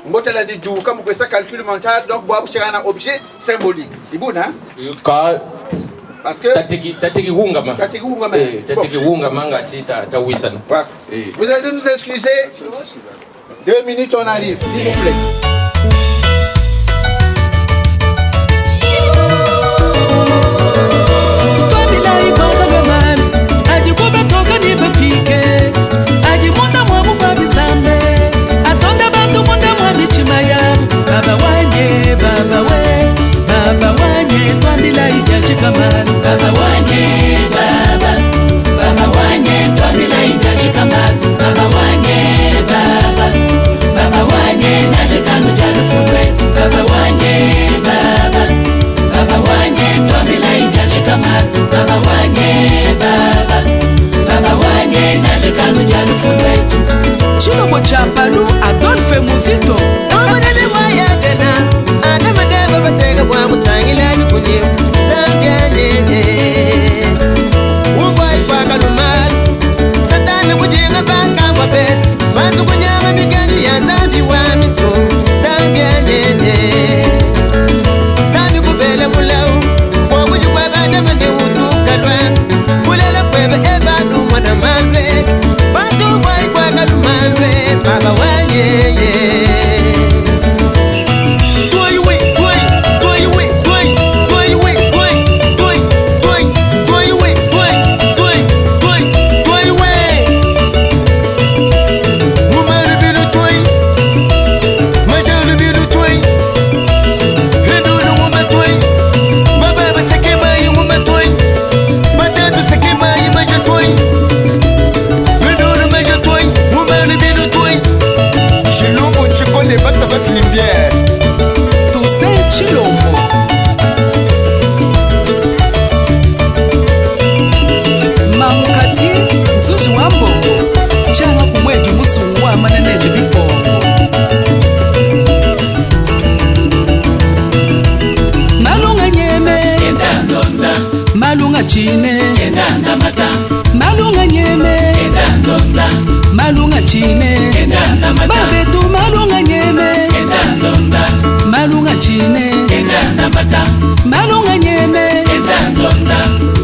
F: Mbotela dit d'où, comme ça calcul mental, donc bois c'est un objet symbolique. C'est bon, hein? Parce que
H: tateki hunga manga tita tawisana.
F: Vous allez nous excuser. 2 minutes, on arrive, s'il vous plaît.
D: Baba wanye, baba we, baba wanye, twambila ijashikamana. Baba wanye, baba wanye, twambila ijashikamana. Baba wanye, baba wanye, najikanu jalufundwe. Baba wanye, baba wanye, twambila ijashikamana. Baba wanye, baba wanye, najikanu jalufundwe. Chilombo cha Palu, Adolphe Muzito. Baba wanye, chine endanda mata malunga nyeme endandonda malunga chine endanda mata babetu malunga nyeme endandonda malunga chine endanda mata malunga nyeme endandonda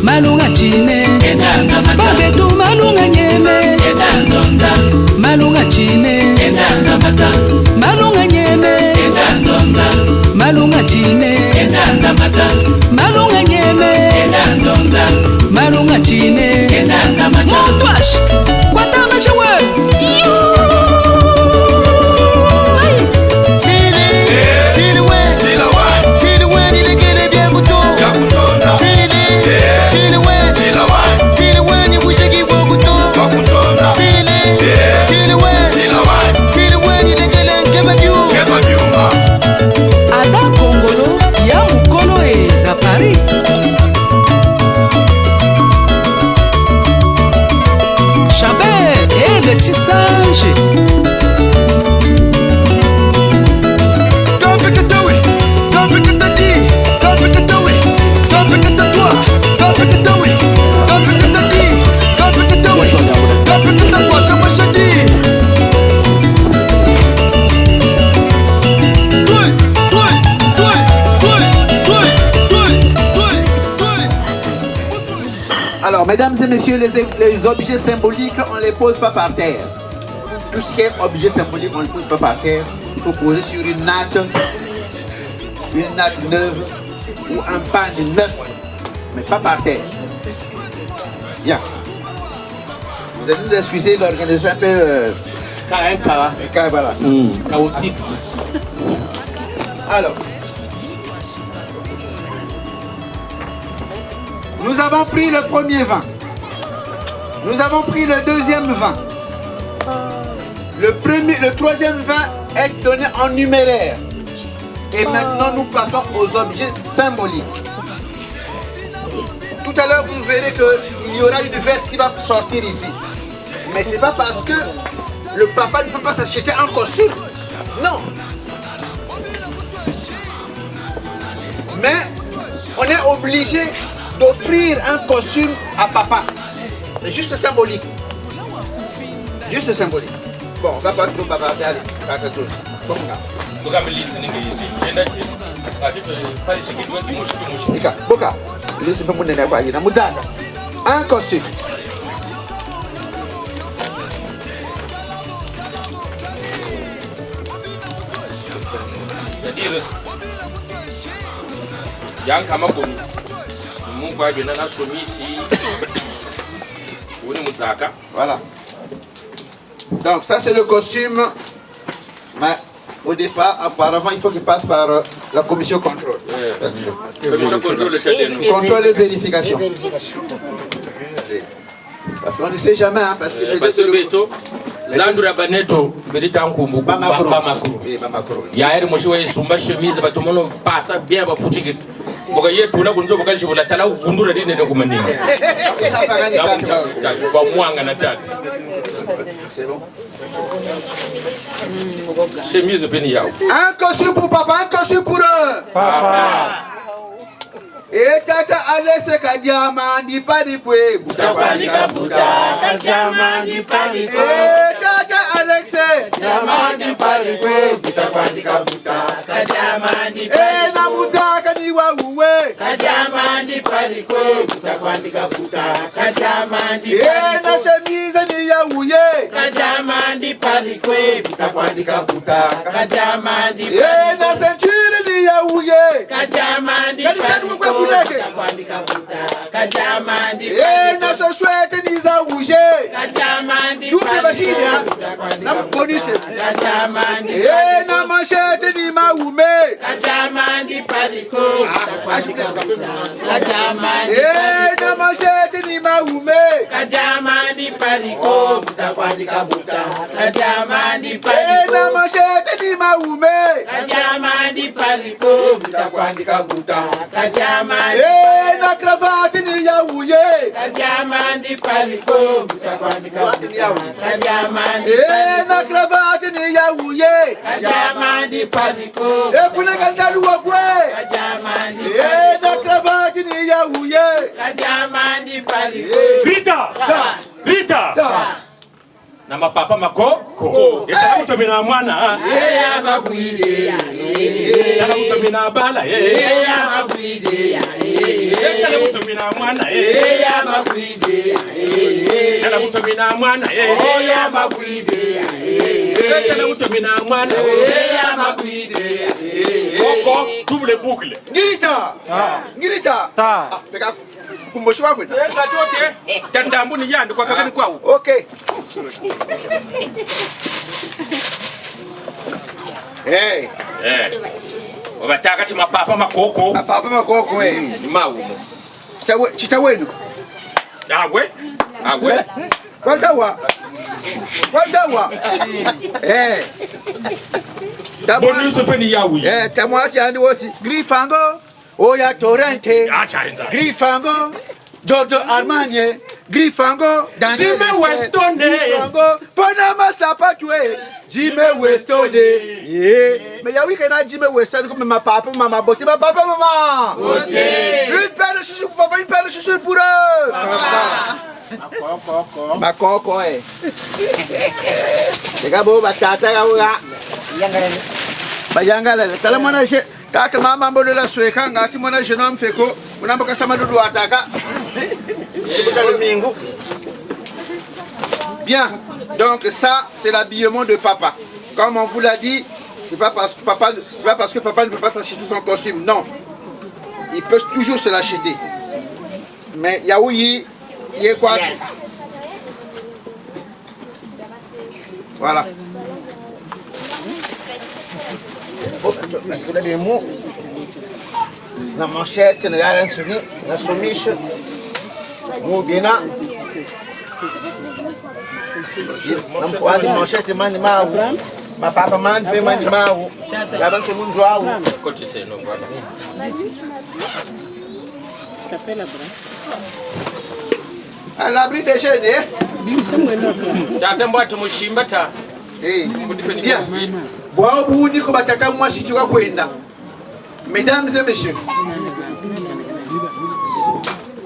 D: malunga chine endanda mata babetu malunga nyeme endandonda malunga chine endanda mata malunga nyeme endandonda malunga chine endanda mata malunga nyeme endandonda malunga chine
F: Alors, mesdames et messieurs, les objets symboliques, on ne les pose pas par terre. Tout ce qui est objet symbolique, on ne le pose pas par terre. Il faut poser sur une natte neuve ou un pan neuf, mais pas par terre. Bien. Vous allez nous excuser l'organisation un peu... voilà.
H: Chaotique.
F: Alors, nous avons pris le premier vin. Nous avons pris le deuxième vin. Le troisième vin est donné en numéraire. Et maintenant, nous passons aux objets symboliques. Tout à l'heure, vous verrez qu'il y aura une veste qui va sortir ici. Mais ce n'est pas parce que le papa ne peut pas s'acheter un costume. Non. Mais on est obligé d'offrir un costume à papa. C'est juste symbolique. Juste symbolique. Bon, on va pas trop bavarder. Allez, pas tout. Bon, Boka, un costume.
H: C'est-à-dire, Yang Kamakoni, mon père vient à soumis ici,
F: voilà. Donc ça c'est le costume. Mais au départ, apparemment, il faut qu'il passe par la commission contrôle. Contrôle et vérification. Parce qu'on ne sait jamais, hein, parce que je
H: Zandura Baneto, Beritanku, Bamakro. Yair Moshiwa Sumba chemise, Batomono passa bien à foutre. Bogaye, tout là, vous nous avez dit, vous l'avez là, vous nous l'avez dit, vous m'avez
F: C'est bon.
H: Chemise Beniao.
F: Un costume pour papa, un costume pour eux. Papa. Et tata Alesse Kadiamandi Padikwe.
E: Buta Kadiamandi Padikwe.
F: Et tata Alesse
E: Kadiamandi Padikwe. Buta Kadiamandi Padikwe.
F: Et Namuta Kadiwa Uwe.
E: Kadiamandi Padikwe. Buta Kadiamandi.
F: Et na chemise ni Yaouye.
E: Kadiamandi Padikwe. Buta Kadiamandi.
F: Et na ceinture ni Yaouye.
E: Kadiamandi Padikwe. Kadiamandi.
F: Et na se souhaite ni Zaouye.
E: Kadiamandi.
F: Double machine, hein. Na bonus.
E: Kadiamandi.
F: Et na manchette ni Maoumé.
E: Kadiamandi Padikwe. Kadiamandi.
F: Et na manchette ni Maoumé.
E: Kadiamandi Padikwe. Kadiamandi
F: Et
E: Padikwe.
F: na manchette ni Maoumé.
E: Kadiamandi Padikwe. Kadiamandi.
F: Et na cravate ni Yaouye.
E: Kadiamandi Padikwe. Kadiamandi.
F: Et na cravate ni Yaouye.
E: Kadiamandi Padikwe.
F: Et pour les Gantalou Agwe.
E: Kadiamandi.
F: Et na cravate ni Yaouye.
E: Kadiamandi Padikwe.
H: Vita! Vita! Na mapapa mako yataka kutomina mwana
E: Eya makwide
H: yataka kutomina bala
E: Eya makwide
H: yataka kutomina mwana
E: Eya makwide
H: yataka kutomina mwana
E: Eya makwide
H: yataka kutomina mwana
E: Eya makwide
H: Koko double boucle.
F: Ngirita! Ngirita! Peka kumboshi wako ita.
H: Katote tandambu ni yandi kwa kakani kwao.
F: Okay. Hey.
H: Wabataka ti mapapa makoko.
F: Mapapa makoko we.
H: Ni mawumo.
F: Chita wenu.
H: Agwe.
F: Kwandawa. Eh.
H: Bonus peni yawi.
F: Tamwati andi woti. Grifango. Oya Torrente. Grifango. Giorgio Armani. Grifango.
H: Jimmy Westone.
F: Grifango. Panama Sapatwe. Jimmy Westone. Mais y'a oui qu'il y a Jimmy Westone comme ma papa, maman, beauté, ma papa, maman. Une paire de chaussures pour papa, une paire de chaussures pour eux. Ma coco, eh. Les gars, bon, batata, Bayangala, talamana, Tata mama mbolo la sweka ngati mwana jeune homme feko unamba kasama dudu ataka. Bien. Donc ça c'est l'habillement de papa. Comme on vous l'a dit, c'est pas parce que papa ne peut pas s'acheter son costume, non. Il peut toujours se l'acheter. Mais yaoui il est quoi? Voilà. La manchette, la somiche, la manchette, ma papa man fait manimau. La banque mon joie. À l'abri des jeunes, bien. Bois au bout du combattant, moi si tu vas courir. Mesdames et messieurs.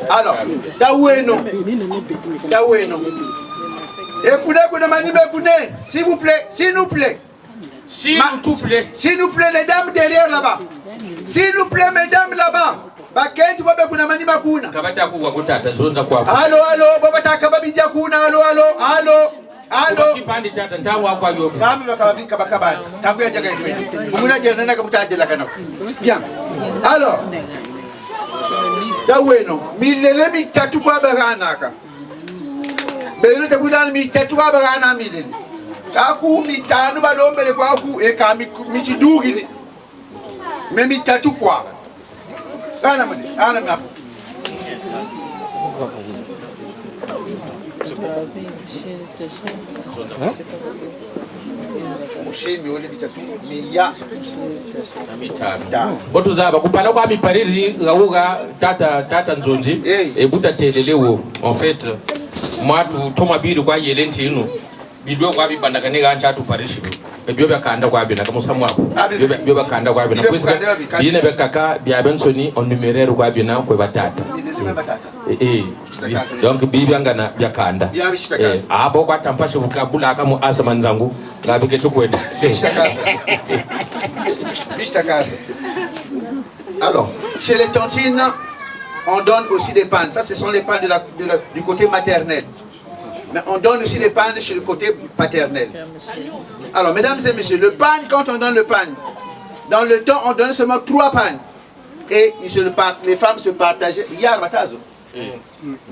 F: Alors, Taweno. Écoutez, s'il vous plaît, s'il nous plaît. S'il nous plaît, les dames derrière là-bas. S'il nous plaît, mesdames là-bas. Allô, bien. Alors, Daweno, milele mitatu kwa baranaka. Belu te kudal mitatu kwa barana milele. Kaku mitanu balombele kwa ku eka mitidugini. Me mitatu kwa. Ana mali, ana map.
H: botuzaba kupala kwa mipariri gauga tata nzonji ebuta telelewo en fait moi tu toma bidu kwa yelenti inu bidu kwa bibandakane ga ncha tu parishi ebyo bakanda kwa bina kamusamu ako byo bakanda kwa bina kwesa bine bekaka bya bensoni on numeraire kwa bina kwa batata donc bibyangana byakanda abo kwa tampashe vukabula kama asama nzangu ngabike tukwenda.
F: Alors, chez les tontines, on donne aussi des pannes. Ça, ce sont les pannes du côté maternel. Mais on donne aussi des pannes chez le côté paternel. Alors, mesdames et messieurs, le pagne, quand on donne le pagne, dans le temps, on donne seulement 3 pannes. Et les femmes se partageaient.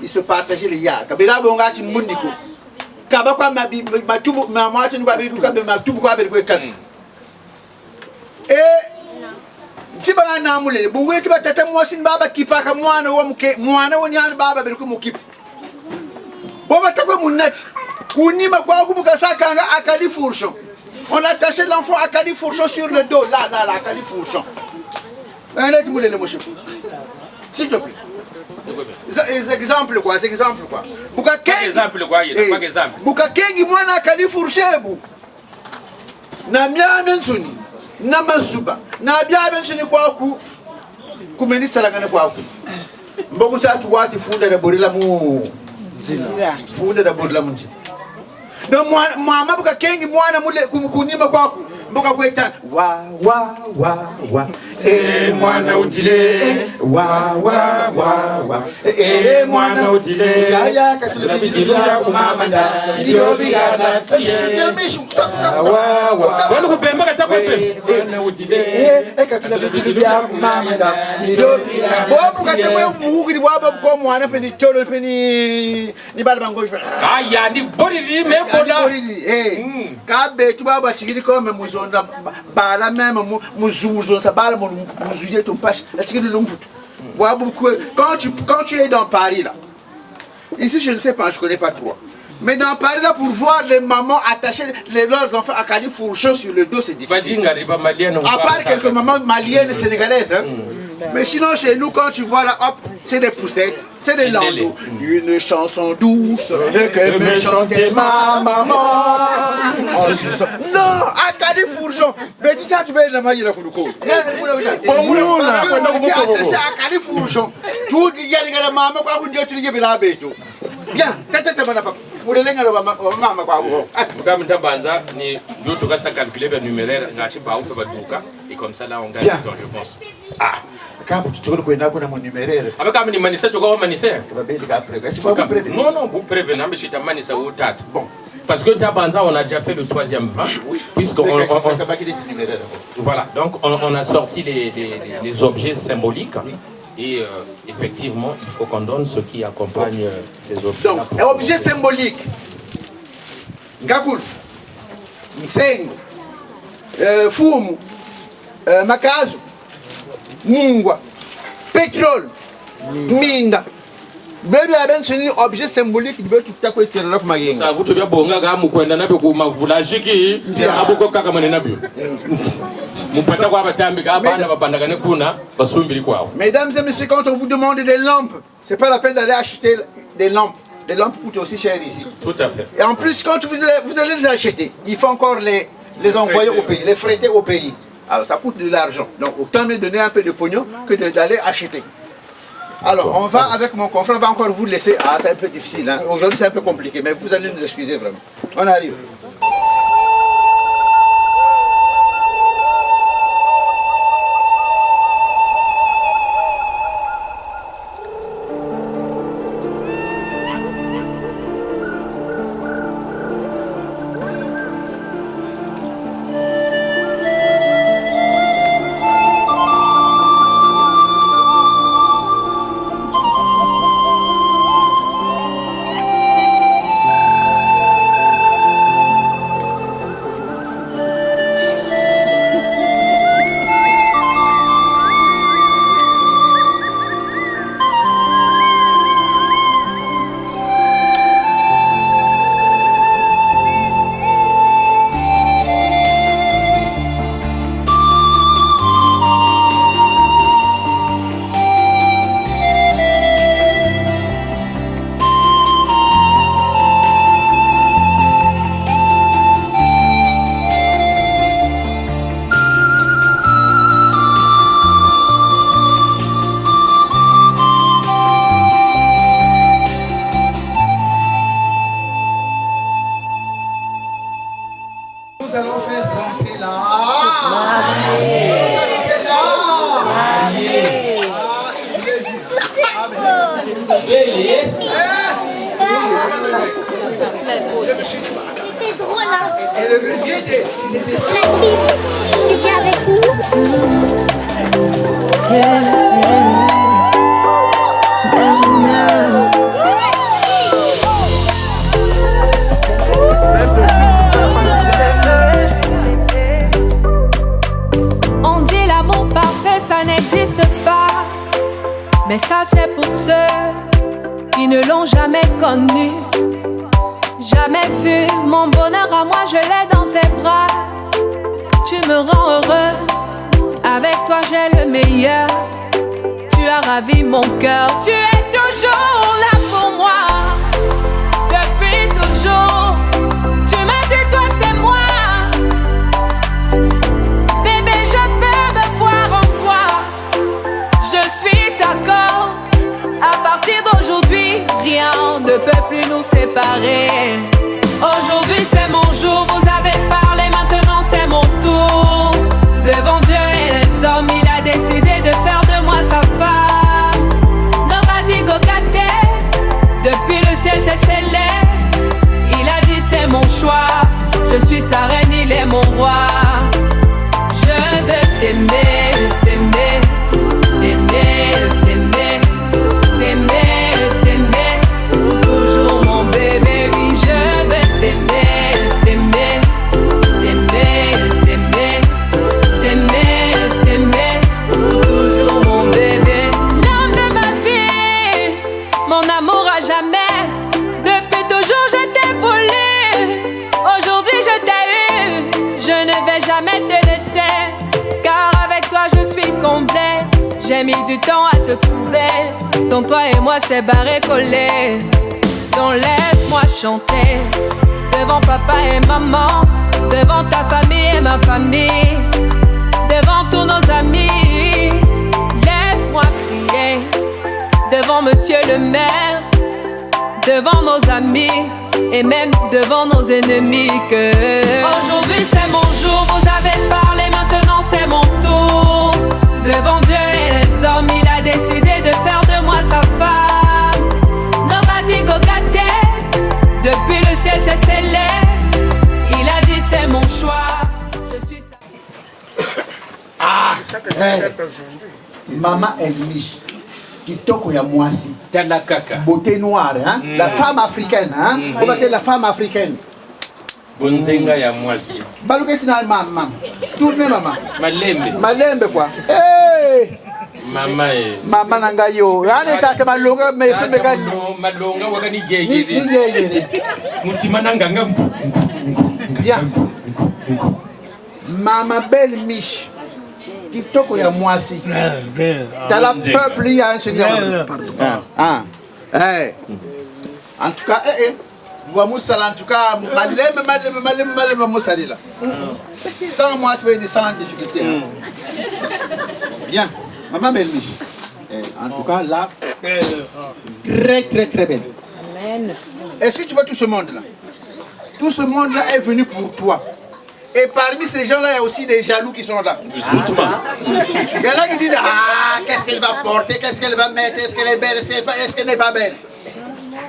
F: Ils se partageaient les yards. Et si bana namule bungule tiba tata mwasin baba kipaka mwana wa mke mwana wonyana baba beriku mukipa boba takwe munati kunima kwa kubuka sakanga akali fourchon. On attachait l'enfant à Kali Fourchon sur le dos, là, à Kali Fourchon. S'il te plaît. Exemple quoi, c'est exemple quoi.
H: Exemple quoi, il n'y a pas d'exemple.
F: Bukakengi mwana Kali Fourchon. Na mia mensuni, na masuba, na bia mensuni kwa ku. Kumeni salangane kwa ku. Mboku chatu wati funda da borila mu. Funda da borila mu. No mama bukakengi mwana mule kunima kwa ku. Mboka kweta wa mwana ujile wa mwana ujile ya katule bijibu ya kumama nda ndio bigana
H: wanu kupemba katakwepe mwana ujile
F: katule bijibu ya kumama nda ndio bigana bobu katemwe muhugiri wabo kwa mwana peni tolo peni ni bala bangoje
H: aya ni boriri membola
F: kabe tubaba chigiri kome muzonda bala même muzuzo sa bala muzuye ton pache la chigiri lumputu quand tu es dans Paris là, ici je ne sais pas, je connais pas toi, mais dans Paris là, pour voir les mamans attacher leurs enfants à Kali Fourchon sur le dos, c'est difficile. À part quelques mamans maliennes et sénégalaises, hein. Mais sinon chez nous, quand tu vois là, hop, c'est des poussettes, c'est des landaux. Une chanson douce que me chantait ma maman. Non, à Kali Fourchon. Mais dis tu veux la maille la Koulouko. Parce qu'on était attaché à Kali Fourchon. Tout il y a des gars de maman, quoi vous dites, tu dis bien, bien, tata, murelenga lo mama kwa wo.
H: Comme Tabanza, ni yoto ka sa calculer le numéraire ngachi ba ou ba duka et comme ça là on gagne du temps je pense.
F: Ah, kama tutokolo kwenda kuna mon numéraire.
H: Avec comme ni manisa to ko manisa.
F: Non
H: non, vous prévenez mais chita manisa ou tata. Bon. Parce que Tabanza, on a déjà fait le 3e vin, puisqu'on... Voilà, donc on a sorti les objets symboliques, et effectivement, il faut qu'on donne ce qui accompagne ces objets.
F: Donc, un objet symbolique, Ngakul, Nseng, Fumu, Makazu, Mungwa, pétrole, Minda. Bébé a bien objet symbolique de tout à coup
H: ça vous te bien bonga ga mu kwenda na be ku mavulaji ki abuko kaka manena bio mupata kwa batambi ga bana babandaka ne kuna basumbiri kwao.
F: Mesdames et messieurs, quand on vous demande des lampes, c'est pas la peine d'aller acheter des lampes. Les lampes coûtent aussi cher ici.
H: Tout à fait.
F: Et en plus, quand vous allez les acheter, il faut encore les envoyer au pays, les fréter au pays. Alors ça coûte de l'argent. Donc autant me donner un peu de pognon que d'aller acheter. Alors, on va avec mon confrère, on va encore vous laisser. Ah, c'est un peu difficile, hein. Aujourd'hui c'est un peu compliqué, mais vous allez nous excuser vraiment. On arrive.
I: C'est drôle, hein. Et le vieux, il vient avec nous.
A: On dit l'amour parfait, ça n'existe pas. Mais ça c'est pour ceux qui ne l'ont jamais connu. Jamais vu mon bonheur à moi, je l'ai dans tes bras. Tu me rends heureuse, avec toi j'ai le meilleur. Tu as ravi mon cœur, tu es toujours là pour moi. Depuis toujours, tu m'as dit toi c'est moi. Bébé je peux me voir en toi. Je suis d'accord, à partir d'aujourd'hui, rien ne peut plus nous séparer. Aujourd'hui c'est mon jour, vous avez parlé, maintenant c'est mon tour. Devant Dieu et les hommes, il a décidé de faire de moi sa femme. Nobody go get there. Depuis le ciel c'est scellé. Il a dit c'est mon choix. Je suis sa reine, il est mon roi. Je veux t'aimer, t'aimer, t'aimer, t'aimer, t'aimer, t'aimer. Toujours mon bébé, oui je veux t'aimer, t'aimer, t'aimer, t'aimer, t'aimer, t'aimer. Toujours mon bébé, l'homme de ma vie, mon amour à jamais. Depuis toujours je t'ai voulu, aujourd'hui je t'ai eu. Je ne vais jamais te laisser, car avec toi je suis complet. J'ai mis du temps à te trouver, donc toi et moi c'est barré collé. Donc laisse-moi chanter, devant papa et maman, devant ta famille et ma famille, devant tous nos amis. Laisse-moi crier, devant monsieur le maire, devant nos amis.
J: et même devant nos ennemis que aujourd'hui c'est mon jour, vous avez parlé, maintenant c'est mon tour. Devant Dieu et les hommes, il a décidé de faire de moi sa femme. Nobody go get there. Depuis le ciel c'est scellé, il a dit c'est mon choix. Je suis
F: Maman Elmish, kitoko ya mwasi.
H: Tala kaka.
F: Beauté noire, hein? La femme africaine, hein? On va dire la femme africaine.
H: Bonzenga ya mwasi.
F: Balugeti na maman. Tourne maman.
H: Malembe.
F: Malembe quoi. Hey!
H: Mama
F: Mama nanga yo. Ane tata malonga mais se meka
H: malonga wakani gege.
F: Ni gege.
H: Mutima nanga ngambu.
F: Bien. Mama belle miche. Kitoko ya mwasi. Dans la peuple il y a un seigneur. En tout cas, en tout cas, malem moussalila. Sans moi tu es sans difficulté. Bien. Maman belle miche. En tout cas là, très belle. Amen. Est-ce que tu vois tout ce monde là? Tout ce monde là est venu pour toi. Et parmi ces gens-là, il y a aussi des jaloux qui sont là. Il y en a qui disent, qu'est-ce qu'elle va porter, qu'est-ce qu'elle va mettre, est-ce qu'elle est belle, est-ce qu'elle n'est pas belle.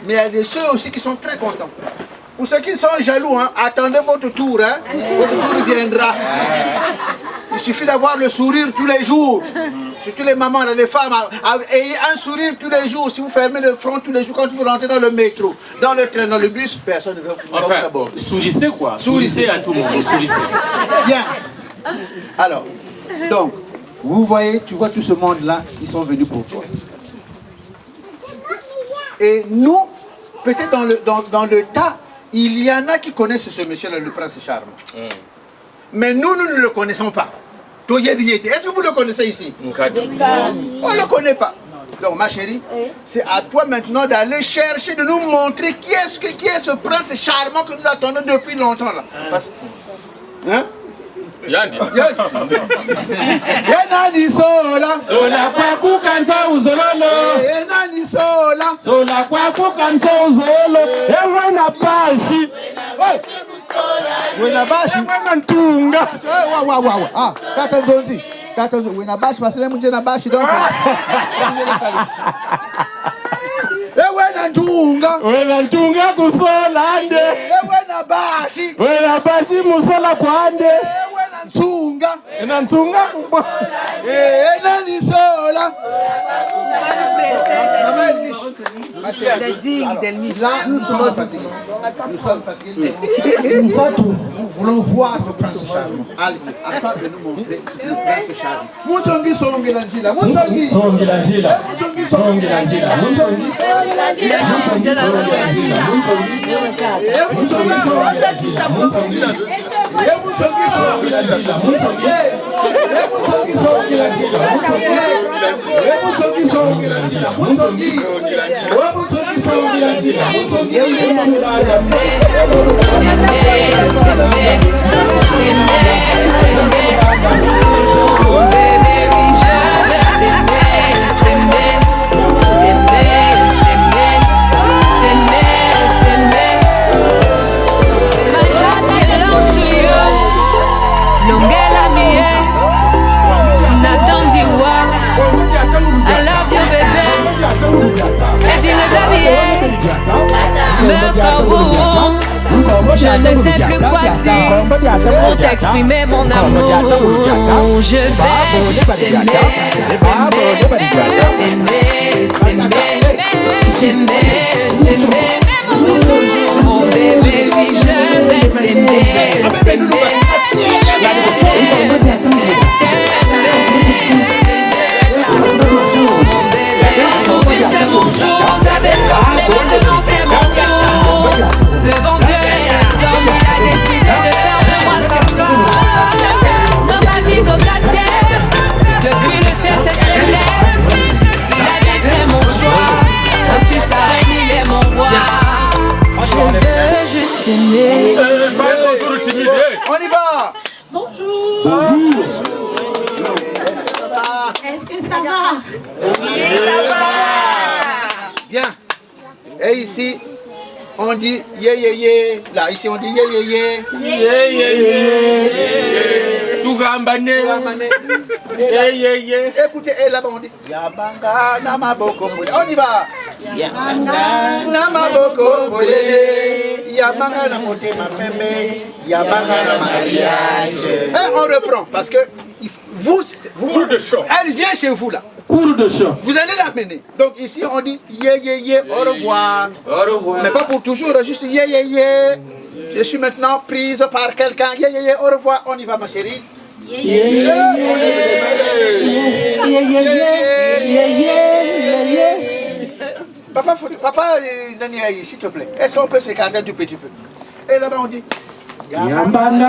F: Mais il y a des ceux aussi qui sont très contents. Pour ceux qui sont jaloux, hein, attendez votre tour. Hein. Votre tour viendra. Il suffit d'avoir le sourire tous les jours. Surtout les mamans, les femmes, ayez un sourire tous les jours. Si vous fermez le front tous les jours, quand vous rentrez dans le métro, dans le train, dans le bus, personne ne va vous aborder.
H: Sourissez quoi? Sourissez à tout le monde. Sourissez.
F: Bien. Alors, donc, vous voyez, tu vois tout ce monde-là, ils sont venus pour toi. Et nous, peut-être dans le tas, il y en a qui connaissent ce monsieur-là, le prince charmant. Mais nous ne le connaissons pas. Est-ce que vous le connaissez ici? On ne le connaît pas. Donc ma chérie, c'est à toi maintenant d'aller chercher, de nous montrer qui est ce prince charmant que nous attendons depuis longtemps là. Parce... Hein?
H: Yani.
F: Yenani sola.
H: Sola kwa kukanza uzololo.
F: Yenani sola.
H: Sola kwa kukanza uzololo. Ewa na bashi.
F: Wena bashi.
H: Wena ntunga.
F: Wa. Ah, kata nzonzi. Wena bashi basile munje na bashi donc.
H: Wena ntunga kusola ande.
F: Wena bashi.
H: Wena bashi musola kwa ande.
F: Ntunga.
H: Ena ntunga kubwa.
F: Nani sola. Là, nous sommes fatigués. Nous sommes fatigués. Nous voulons voir ce prince charmant. Allez, attends de nous montrer le prince charmant. Moutongi songi lanjila. Moutongi songi lanjila. Moutongi songi lanjila. Moutongi songi lanjila. Moutongi songi lanjila. Moutongi songi lanjila. Moutongi songi lanjila.
J: Je ne sais plus quoi dire pour t'exprimer mon amour. Je vais juste t'aimer, mon bébé, oui, je vais t'aimer. Aujourd'hui c'est mon jour, vous avez parlé, maintenant c'est mon tour. Devant Dieu et les hommes, il a décidé de faire de moi sa femme. Nobody go get there. Depuis le ciel c'est célèbre. Il a dit c'est mon choix. Je suis sa reine, il est mon roi. Je veux juste aimer.
F: On y va.
I: Bonjour.
F: Bonjour.
I: Est-ce que ça va?
F: Oui, ça va. Bien. Et ici, On dit yé yé yé. Là, ici on dit yé yé yé.
H: Yé yé yé. Tout gambane. Yé yé yé.
F: Écoutez, et là-bas on dit Yabanga namaboko pole. On y va. Yabanga namaboko pole. Yabanga namotema pembe. Yabanga namariage. Et on reprend parce que vous
H: Cours de chant.
F: elle vient chez vous là.
H: Cours de chant.
F: Vous allez l'amener. Donc ici on dit yé yé yé, au revoir.
H: Au revoir.
F: Mais pas pour toujours, juste yé yé yé. Je suis maintenant prise par quelqu'un. Yé yé yé, au revoir. On y va ma chérie. Yé yé yé. Papa, Daniel, s'il te plaît, est-ce qu'on peut s'écarter du petit peu? Et là-bas on dit
K: Yambana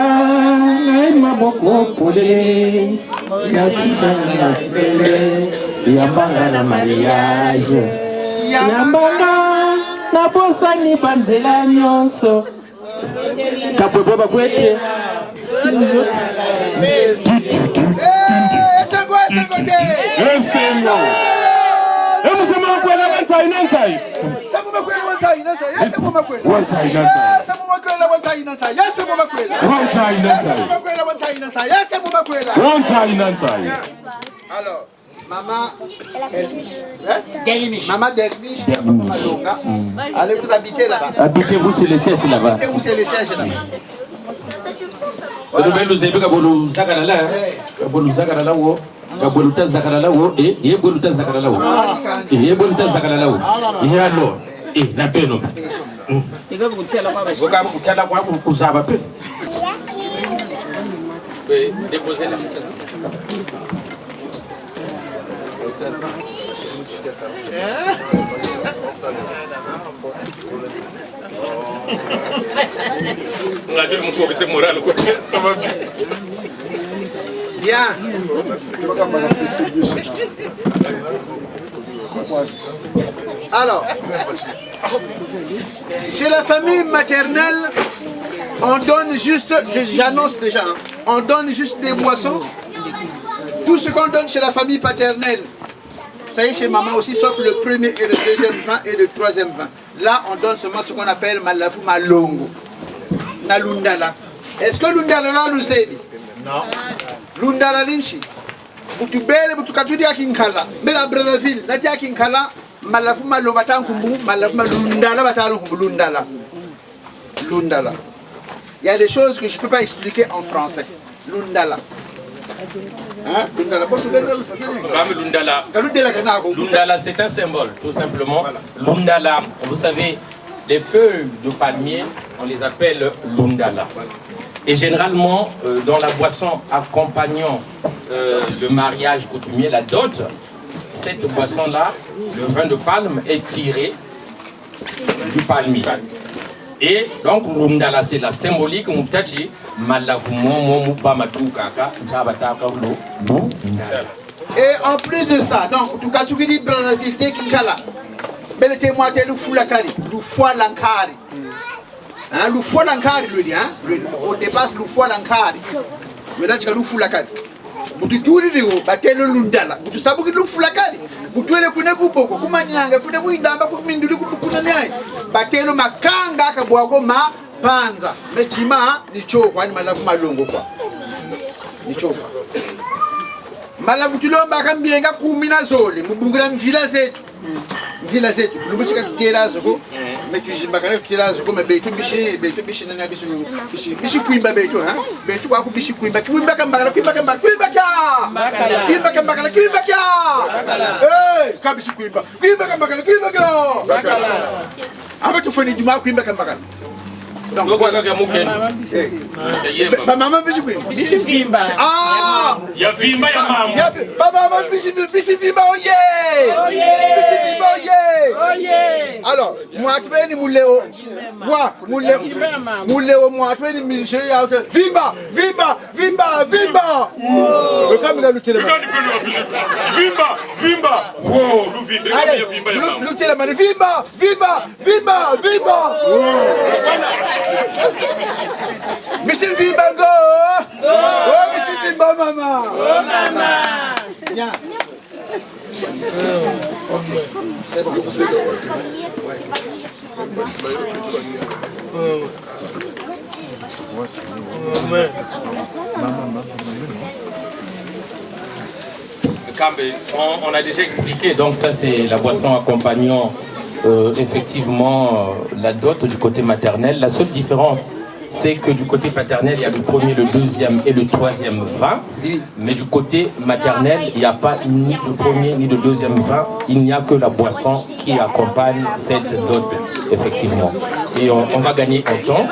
K: maboko pole Yambana na mariage Yambana na bosani banzela nyonso Kapwe bakwete
F: alors, maman Dervish, allez vous habiter là-bas.
K: Habitez-vous sur les sièges là-bas.
F: Habitez-vous sur les sièges là-bas.
H: Déposer les cicatrices. C'est moral quoi. Ça va bien.
F: Bien. Alors, chez la famille maternelle, on donne juste, j'annonce déjà, hein, on donne juste des boissons. Tout ce qu'on donne chez la famille paternelle, ça y est chez maman aussi, sauf le premier et le deuxième vin et le troisième vin. Là, on donne seulement ce qu'on appelle malafu malongo. Na lundala. Est-ce que lundala là nous aide? Non. Lundala linchi. Butubele butukatudi akinkala. Bela Brazzaville, nati akinkala malafu malongo batankumbu, malafu malundala batankumbu lundala. Lundala. Il y a des choses que je ne peux pas expliquer en français. Lundala. Hein?
H: Lundala, c'est un symbole, tout simplement. Lundala, vous savez, les feuilles de palmier, on les appelle Lundala. Et généralement, dans la boisson accompagnant le mariage coutumier, la dot, cette boisson-là, le vin de palme est tiré du palmier. Et donc, Lundala, c'est la symbolique, Moutachi,
F: et en plus de ça, donc, tu as tout dit, Brazzaville, Tekikala, belle témoin, le foulakari, le foie lankari. Le foie lankari, lui, hein, on dépasse le foie lankari. Maintenant, tu as le foulakari. Tu tournes le haut, tu le Lundala. Tu sais que le foulakari. Tu es le Kuneboko, Kumanyanga, Kunebindamba, Kumindulu, Kunanyai. Tu es le Makanga, Kabuako, Ma. Panza, mechima ni choko, yani malafu malongo kwa. Ni choko. Malafu tulomba kambienga 10 na zole, mubungura mvila zetu. Mvila zetu, lubuchika tutela zoko, metujimba kana tutela zoko, mebetu bishi nanya bishi kuimba betu, ha? Betu kwa kubishi kuimba kambakala, kuimba kya. Eh, kabishi kuimba kambakala. Aba tufoni juma kuimba kambakala. Donc voilà. Maman bishi fimba. Ah,
H: ya fimba ya mama.
F: Maman bishi fimba oye. Bishi fimba oye. Alors, moi tbeni muleo. Muleo moi tbeni milche ya fimba. Le caméra le téléphone.
H: Fimba. Wow, nous fimba.
F: Le téléphone fimba. Monsieur Vimba go! Oh, Monsieur Vimba maman!
J: Oh maman!
F: Bien.
H: On a déjà expliqué, donc ça c'est la boisson accompagnant effectivement la dot du côté maternel. La seule différence, c'est que du côté paternel, il y a le premier, le deuxième et le troisième vin. Mais du côté maternel, il n'y a pas ni le premier ni le deuxième vin. Il n'y a que la boisson qui accompagne cette dot, effectivement. Et on va gagner en temps.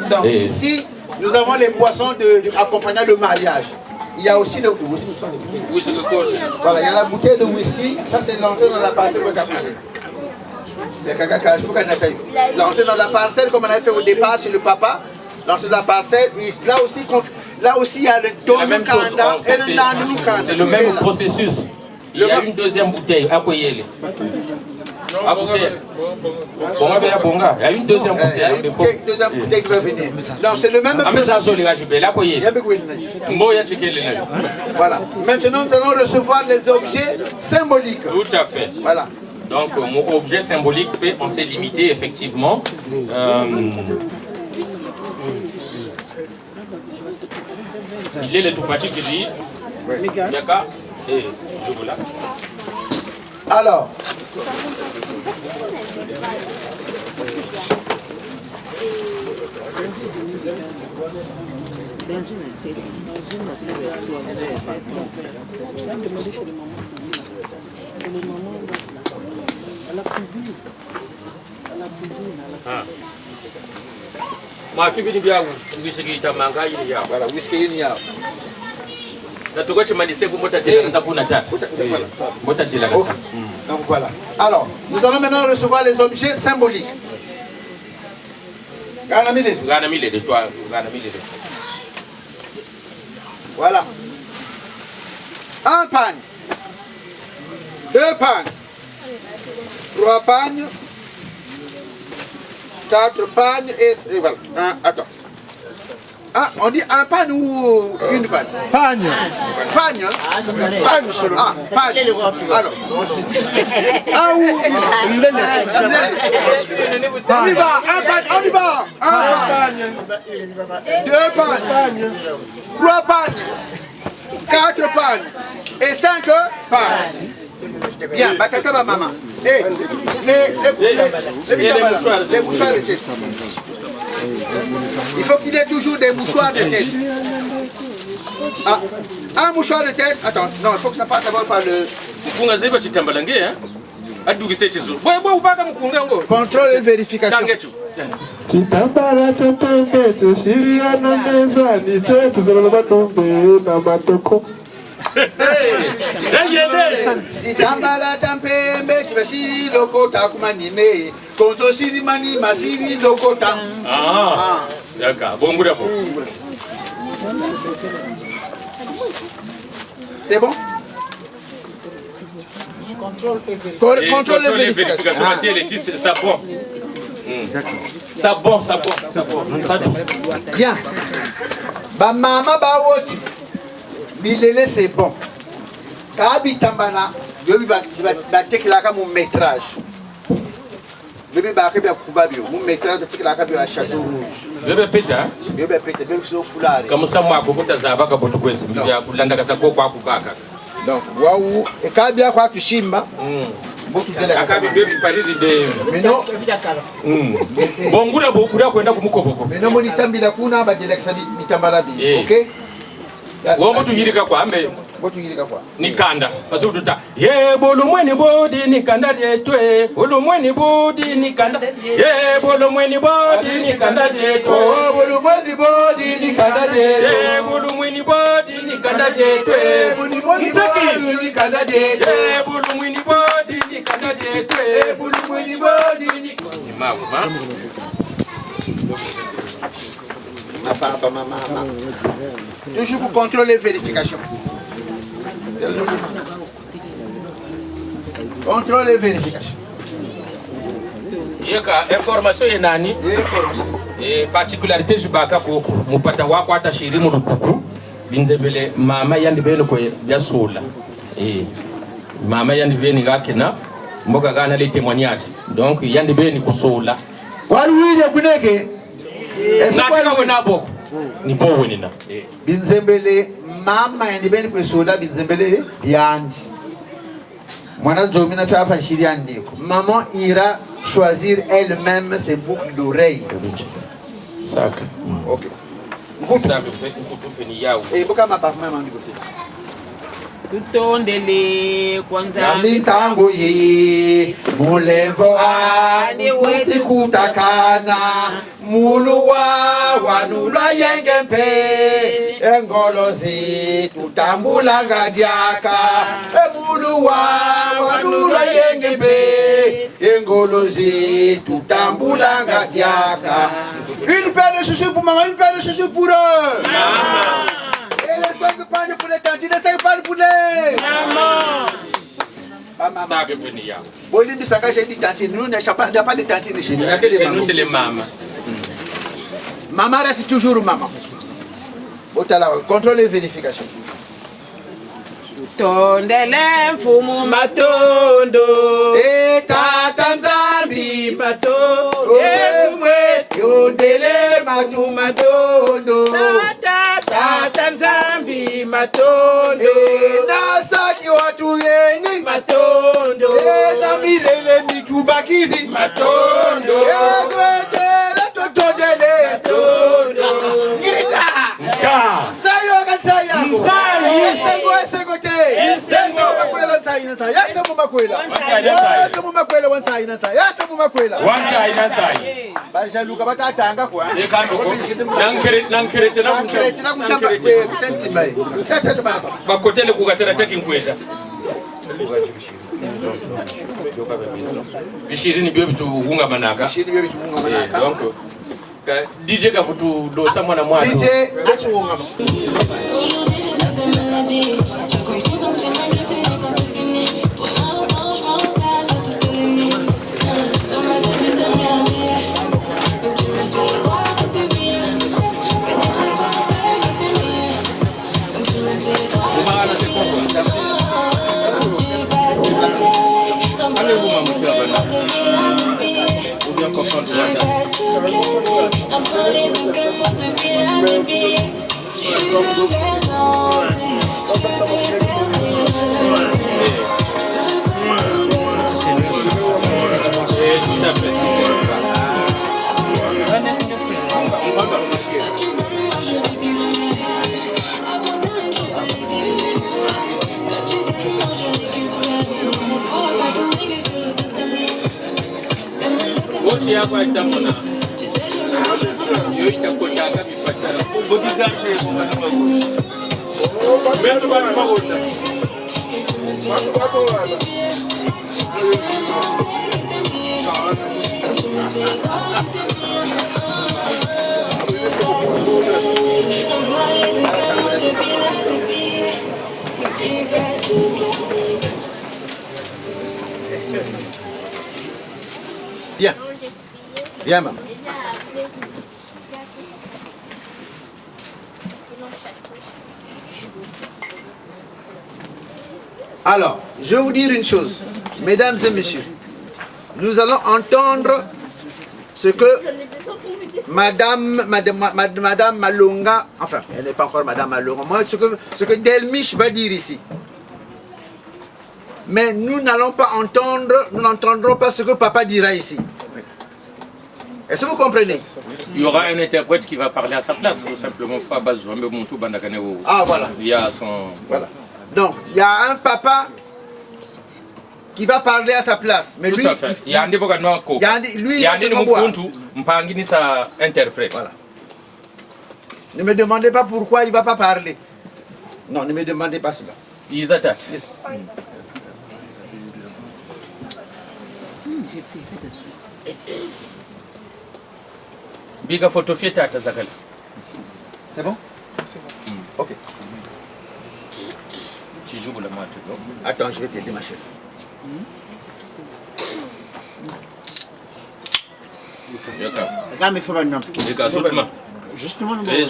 F: Donc ici, nous avons les boissons accompagnant le mariage. Il y a aussi le whisky. Voilà, il y a la bouteille de whisky. Ça, c'est l'entrée dans la parcelle. L'entrée dans la parcelle, comme on avait fait au départ chez le papa. L'entrée dans la parcelle. Là aussi, il y a le don de Kanda et le Nandou Kanda.
H: C'est le même processus. Il y a une deuxième bouteille. Il y a une deuxième bouteille.
F: Il y a une deuxième bouteille qui va venir. Donc c'est le même processus. Voilà. Maintenant nous allons recevoir les objets symboliques.
H: Tout à fait.
F: Voilà.
H: Donc mon objet symbolique, on s'est limité effectivement. Il est le tout petit qui dit. Et je là.
F: Alors.
H: Moi, tu veux bien whisky tamanga yini
F: voilà, whisky yini yao.
H: Donc
F: voilà. Alors, nous allons maintenant recevoir les objets symboliques. Voilà. Un pagne. Deux pagnes. Trois pagnes. Quatre pagnes et voilà. Attends. Ah, on dit un pagne ou une pagne?
L: Pagne.
F: Pagne, hein? Pagne seulement. Ah, pagne. Alors. Un ou on y va, un pagne, on y va. Un pagne. Deux pagnes. Trois pagnes. Quatre pagnes. Et cinq pagnes. Bien, Bakata ma maman. Et les mouchoirs de tête. Il faut qu'il y ait toujours des mouchoirs de tête. Ah, un mouchoir de tête. Attends, non, il faut que ça passe d'abord par le... Contrôle et vérification.
K: Chitambala chapembe tushiria na meza ni chetu zalaba tombe na matoko.
F: Chitambala champembe shibashiri lokota kumanime konto shiri mani masiri lokota.
H: Ah, d'accord. Bon goût d'abord.
F: C'est bon? Contrôle et vérification.
H: Ça bon. Ça bon, ça bon, ça bon. Ça bon.
F: Bien. Ba mama ba woti. Bilele c'est bon. Kabi tambana, yobi ba tekilaka mon métrage. Yobi ba ke ba kubabio, mon métrage de tekilaka bi à Château Rouge.
H: Yobi peta.
F: Yobi peta, yobi so fulare.
H: Comme ça moi ko bota zaba ka boto kwesi, bibia kulanda kasa ko kwa kukaka.
F: Donc waou e kabi akwa tushimba.
H: Akabi baby paridi de
F: Meno
H: bongura bokura kwenda kumukoboko.
F: Meno moni tambila kuna ba deleksa mitambala bi. OK?
H: Wo motu yirika kwa ambe.
F: Motu yirika kwa.
H: Nikanda. Patuduta. Ye bolumweni bodi nikanda detwe. Bolumweni bodi nikanda. Ye bolumweni bodi nikanda detwe.
F: Oh bolumweni bodi nikanda detwe.
H: Ye bolumweni bodi nikanda detwe.
F: Bolumweni bodi nikanda detwe.
H: Ye bolumweni bodi nikanda detwe.
F: Bolumweni bodi nikanda detwe.
H: Mama.
F: Papa, maman. Toujours pour contrôler et vérification. Contrôle et vérification.
H: Yeka, information est nani?
F: Information.
H: particularité jibaka koko mupata wako hata shiri murukuku binzebele mama yandi beno ko yasola mama yandi beni gakena mboka gana le témoignage donc yandi beni kusola
F: walwile kuneke
H: natika wena boko ni bo wenina
F: binzembele mama yandi beni kusola binzembele yandi mwana zomina fa fa shiri andiko maman ira choisir elle-même ses boucles d'oreilles.
H: Sac.
F: Ok. Et pourquoi ma parfum m'a dit
C: tutondele kwanza
F: mitango ye mulevo ani weti kutakana muluwa wanulwa yengempe engolozi tutambulanga diaka muluwa wanulwa yengempe engolozi tutambulanga diaka. Une paire de chaussures pour maman, une paire de chaussures pour eux. Maman. Et les 5 pannes pour les tantines, les 5 pannes pour les... Maman.
H: Ça que venir.
F: Bolin Saka, j'ai dit tantine. Nous, il n'y a pas de tantine chez nous. Il n'y a que des mamans.
H: Nous, c'est les mamans.
F: Maman reste toujours maman. Contrôle et vérification.
C: Tondele mfumu matondo
F: Tata Nzambi
C: matondo
F: Yondele matu matondo
C: Tata Nzambi matondo
F: Nasaki watu yeni
C: matondo
F: Na milele mitubakiri
C: matondo
F: Gwetele totodele matondo Ngirita Nsayo katsaya Nsayo Esego te Yese mumakwela nsayi nansayi Yese mumakwela Yese mumakwela wansayi nansayi Yese mumakwela
H: wansayi nansayi
F: Bajaluka batatanga kwa
H: Nankerete
F: na kuchamba kutentimba Tata baba
H: bakotele kugatera teki nkweta bishirini byo bituhunga manaka donc DJ kavutu dosa mwana mwana
F: DJ asuhunga
H: yako itamona yo itakotaka mipatala bodyguard beto bana magota
F: Bien. Bien, maman. Alors, je vais vous dire une chose, mesdames et messieurs. Nous allons entendre ce que Madame Malonga, enfin, elle n'est pas encore Madame Malonga, moi, ce que Delmiche va dire ici. Mais nous n'allons pas entendre, nous n'entendrons pas ce que papa dira ici. Est-ce que vous comprenez?
H: Il y aura un interprète qui va parler à sa place, tout simplement.
F: Ah voilà.
H: Il y a son...
F: Voilà. Donc, il y a un papa qui va parler à sa place. Mais
H: tout
F: lui,
H: à fait. Il y a un débat lui, il y a un interprète.
F: Voilà. Ne me demandez pas pourquoi il ne va pas parler. Non, ne me demandez pas cela.
H: Ils attaquent.
F: Yes.
H: Biga photofié tata zakala.
F: C'est bon? C'est bon. Ok.
H: Tu joues le match.
F: Attends, je vais t'aider ma chérie. Regarde, il faut maintenant.
G: Justement.
F: Oui.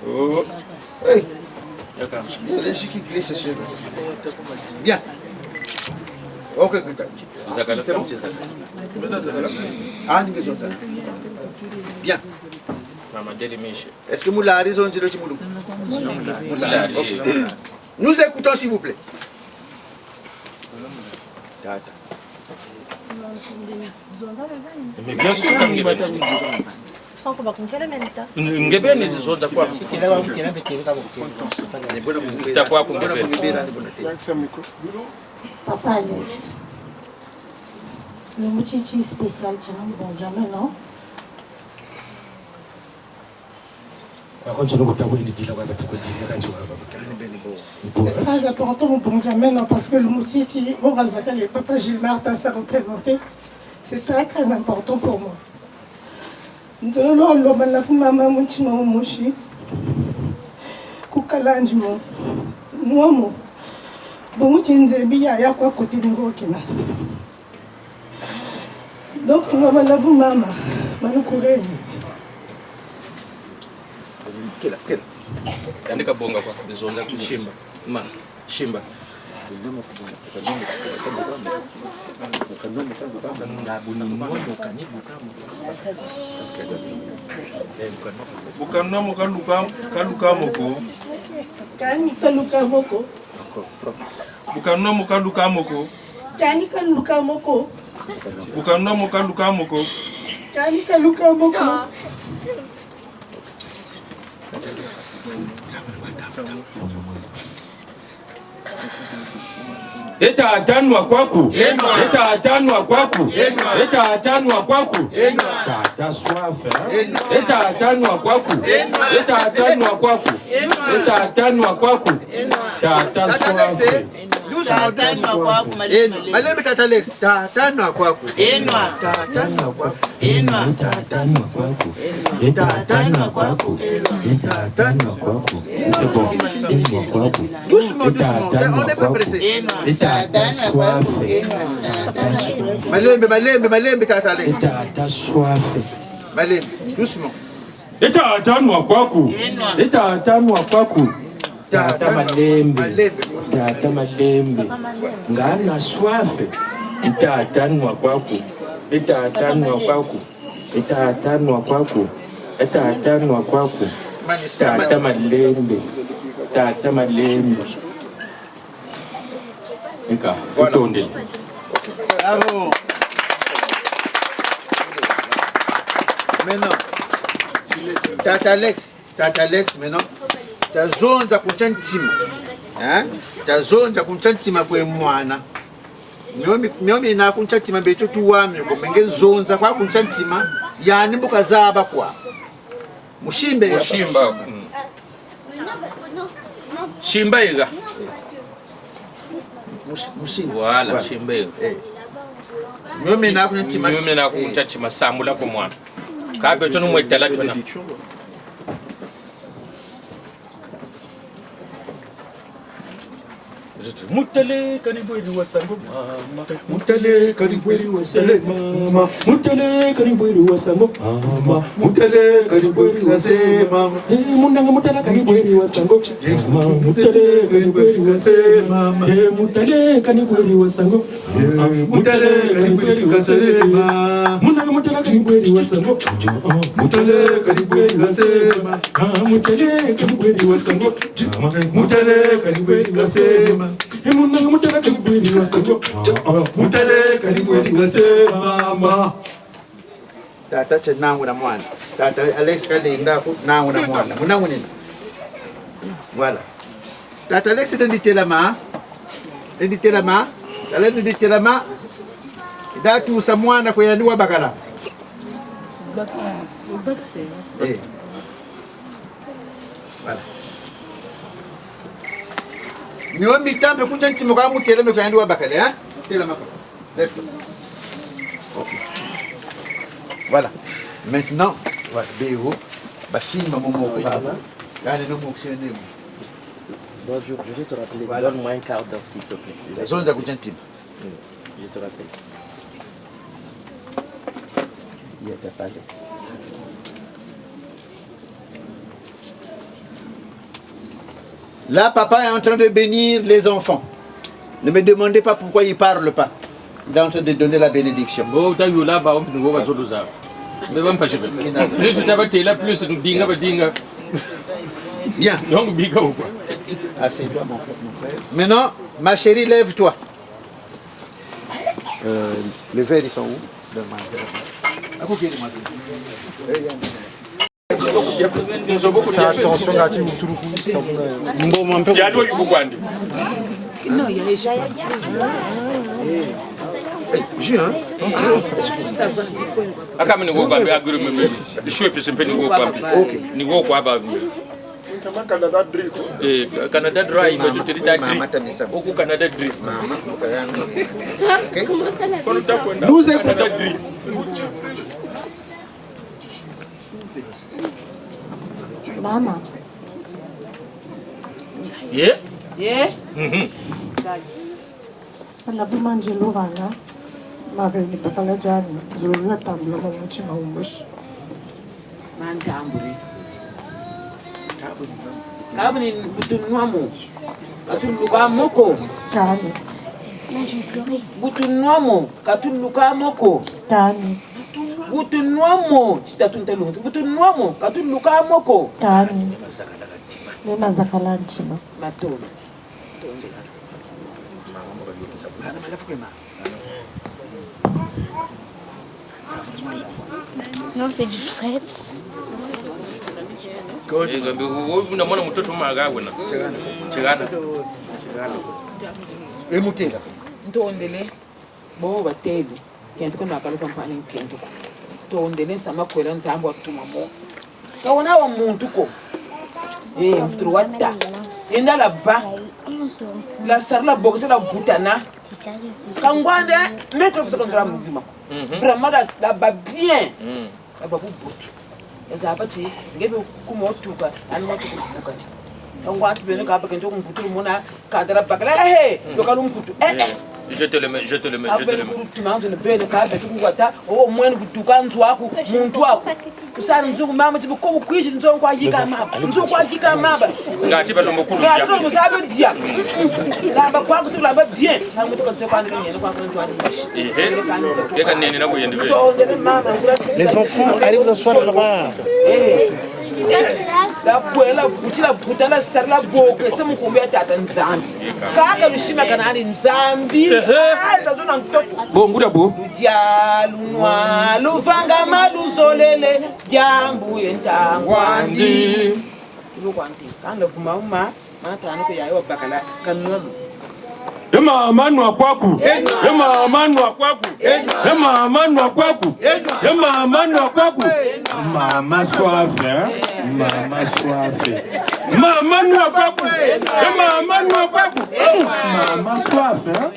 F: Oh. Hey. Les gens qui glissent sur nous. Bien. Ok, c'est bon. Ah, bien. Est-ce que Moula a raison de dire le Timoulou? Nous écoutons, s'il vous plaît.
G: Mais bien sûr, quand il va
L: Papa Alex, le moutichi spécial, tu n'as bon jamais, non? C'est très important au Benjamin, non, parce que le moutichi, au Razaka, le papa Gilbert s'est représenté. C'est très très important pour moi. Nous allons le maman Mouchima Mouchi, Kukalanjimo, Momo, Bomuchinzebi, Yaya, quoi, côté de Rokina. Donc, nous avons la maman, Manoukouré.
F: Quelle
G: andika bonga kwa bizonda kushimba ma shimba
H: Bukanna mukaluka moko.
L: Kani kaluka moko.
H: Bukanna mukaluka moko.
L: Kani kaluka moko.
H: Bukanna mukaluka moko.
L: Kani kaluka moko.
H: Eta atanwa kwaku. Eta atanwa kwaku. Eta atanwa kwaku. Tata soif. Eta atanwa kwaku. Eta atanwa kwaku. Eta atanwa kwaku. Tata soif.
F: Doucement, doucement. Malembe Tata Alex. Tatanwa kwaku. Tatanwa kwaku.
K: Tatanwa kwaku. Tatanwa kwaku. Tatanwa kwaku. C'est bon.
F: Doucement, doucement. On n'est pas pressé.
K: Tata soif.
F: Malembe Tata Alex.
K: Tata soif.
F: Malembe, doucement.
H: Eta atanwa kwaku. Eta atanwa kwaku. Tata malembe. Tata malembe. Ngana swafe. Eta atanwa kwaku. Eta atanwa kwaku. Eta atanwa kwaku. Eta atanwa kwaku. Tata malembe. Tata malembe. Eka, futondele.
F: Bravo. Maintenant, Tata Alex, maintenant, tu as zone za kuchantima. Tu as zone za kuchantima kwa mwana. Miomi na kuchantima beto tuwame kwa menge zone za kwa kuchantima yani mbuka zaba kwa. Mushimba.
G: Shimba iga.
F: Mushimba.
G: Voilà, shimba iga.
F: Miomi na kuchantima.
G: Miomi na kuchantima samula kwa mwana. Kabe tono mwetala tona.
K: Mutale kanibweri wasango mama. Mutale kanibweri wasale mama. Mutale kanibweri wasango mama. Mutale kanibweri wase mama. Munanga mutala kanibweri wasango mama. Mutale kanibweri wase mama. Mutale kanibweri wasango. Mutale kanibweri wasale mama. Munanga mutala kanibweri wasango. Mutale kanibweri wase mama. Mutale kanibweri wasango. Mutale kanibweri wase mama. Mutale kanibweri wasango. Mutale kanibweri wase mama.
F: Tata chenangu na mwana. Tata Alex kalinda ku nangu na mwana. Munangu nini? Voilà. Tata Alex ndite la ma. Ndite la ma. Tala ndite la ma. Datu sa mwana kwa yanduwa bakala.
B: Bakse.
F: Voilà. Nous mi temple kunja ntimo kwa mutela me kwa bakale hein tela mako. Voilà. Maintenant, voilà, béo bashimba momo ko baba. Gane no moxione.
M: Bonjour, je vais te rappeler, voilà. Donne-moi un quart d'heure s'il te plaît.
F: La zone de kunja ntimo.
H: Je te rappelle. Il y a ta palette.
F: Là, papa est en train de bénir les enfants. Ne me demandez pas pourquoi il ne parle pas. Il est en train de donner la bénédiction. Bien. Assieds-toi, mon frère. Maintenant, ma chérie, lève-toi. Les verres, ils sont où?
K: Ça, attention, là, tu ouvres tout
C: Non, il y a les gens.
F: Jus, hein?
H: Canada Dry, mais je te dis beaucoup Canada Dry.
F: Nous écoutons.
L: Mama.
H: Yeah?
C: Yeah?
L: Alavuma njelo vana. Maveni pakala jani. Zulula tambula mamuchi maumbushi.
C: Mantambuli. Kabuni butunwamu. Katuluka moko.
L: Kani.
C: Butunwamu. Katuluka moko.
L: Kani.
C: Butunwamo. Chitatuntelungu. Butunwamo. Katuluka moko.
L: Kani. Nema zakalanchima.
C: Matoni.
M: Non, c'est du Schweppes.
H: Unamwona mtoto magagwe na chegana.
F: Emutela.
C: Ntondele. Bo bateli. Kento kuna akalufa mpani kento. Tondele sama kwela nzambo akutuma mo. Kawona wa muntu ko. Mturu wata. Enda la ba. La sarla boxe la butana. Kangwande mettre pour ce contrat mouvement. Vraiment la ba bien. La ba boute. Ezabati ngebe kumotuka anwathi kuvukana. Kangwathi bene kaba kento kumputu mona kadara bakala lokalo mputu
H: Je te le mets.
C: Tu manges le beurre de cabe, tu vois, au moins, tu cannes, tu as mon toit. Tu sais, nous avons maman, tu peux comme cuisine, nous avons quoi, y a nous avons quoi, y a ma.
H: Gati ba no mukuru.
C: Gati ba sabe dia. La ba kwa kutu la ba bien. Na mutu ko tsepa ndenge kwa kwa
H: nzwani. Eka nene na kuyende be.
K: Les enfants arrivent d'asseoir là-bas.
C: La poela, la puta, la serre, la boca, c'est mon combien t'as un zambi. Kaka le chima canari nzambi. Ça donne un top.
H: Bon, gouda bo.
C: Dialunwa, lufanga maluzolele, diambu yenta wandi. Lukwandi, quand le fumama, maintenant que yayo bakala, kanum.
K: Ema manu akwaku. Ema manu akwaku. Ema manu akwaku. Ema manu akwaku. Mama soif, hein? Mama soif. Mama nu akwaku. Mama nu akwaku. Mama soif, hein?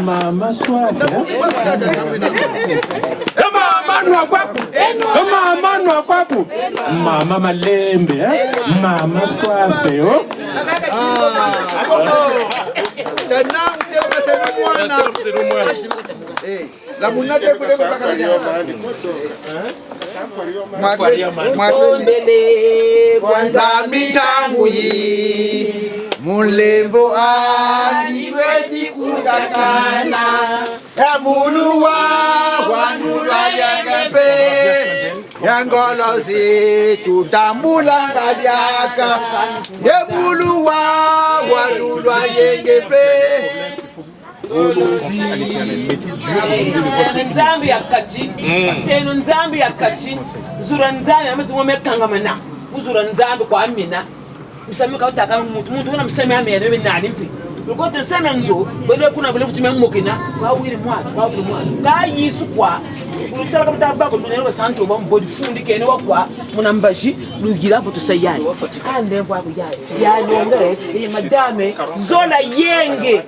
K: Mama soif. Mama nu akwaku. Mama nu akwaku. Mama malembe, hein? Mama soif, oh.
F: La mounade kule kwanza mitangu yi mulembo anditweti kudakana yamuluwa wanulwa yangepe yangolozi tutambulanga lyaka yamuluwa wanulwa yengepe
C: nzambi yakachi seno nzambi yakachi zura nzambi amesi ngome kangamana uzura nzambi kwa amina msami ka utaka muntu una msami amene be nani mpi ukote nsami nzo bele kuna bele futumya mokina wa wiri mwana ka yisu kwa ulutaka kabita bako munene ba santo ba mbodi fundi kene wakwa munambashi lugira poto sayani ande kwa kujaye ya nyonge madame zola yenge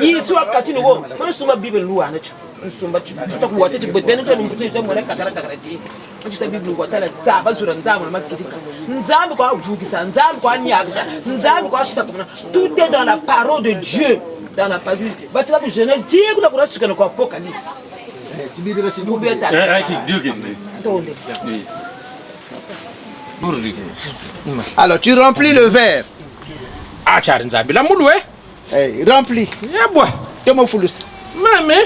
C: yisu akati ngo musuma bible luwa nacho nsumba tutakuwa tete bwene to nimbuti tamwe kakara ti kuchisa bible kwa tala tsaba zura nzambo na makiti nzambo kwa vukisa nzambo kwa nyakisha nzambo kwa shita kumana tout est dans la parole de Dieu dans la pas du batika ku jeunesse dieu kuna kuna suka kwa apocalypse
F: tibibira sindu alors tu remplis le verre
H: ah chari nzambi la mulu
F: remplis
H: ya bois
F: tomo fulus
H: mame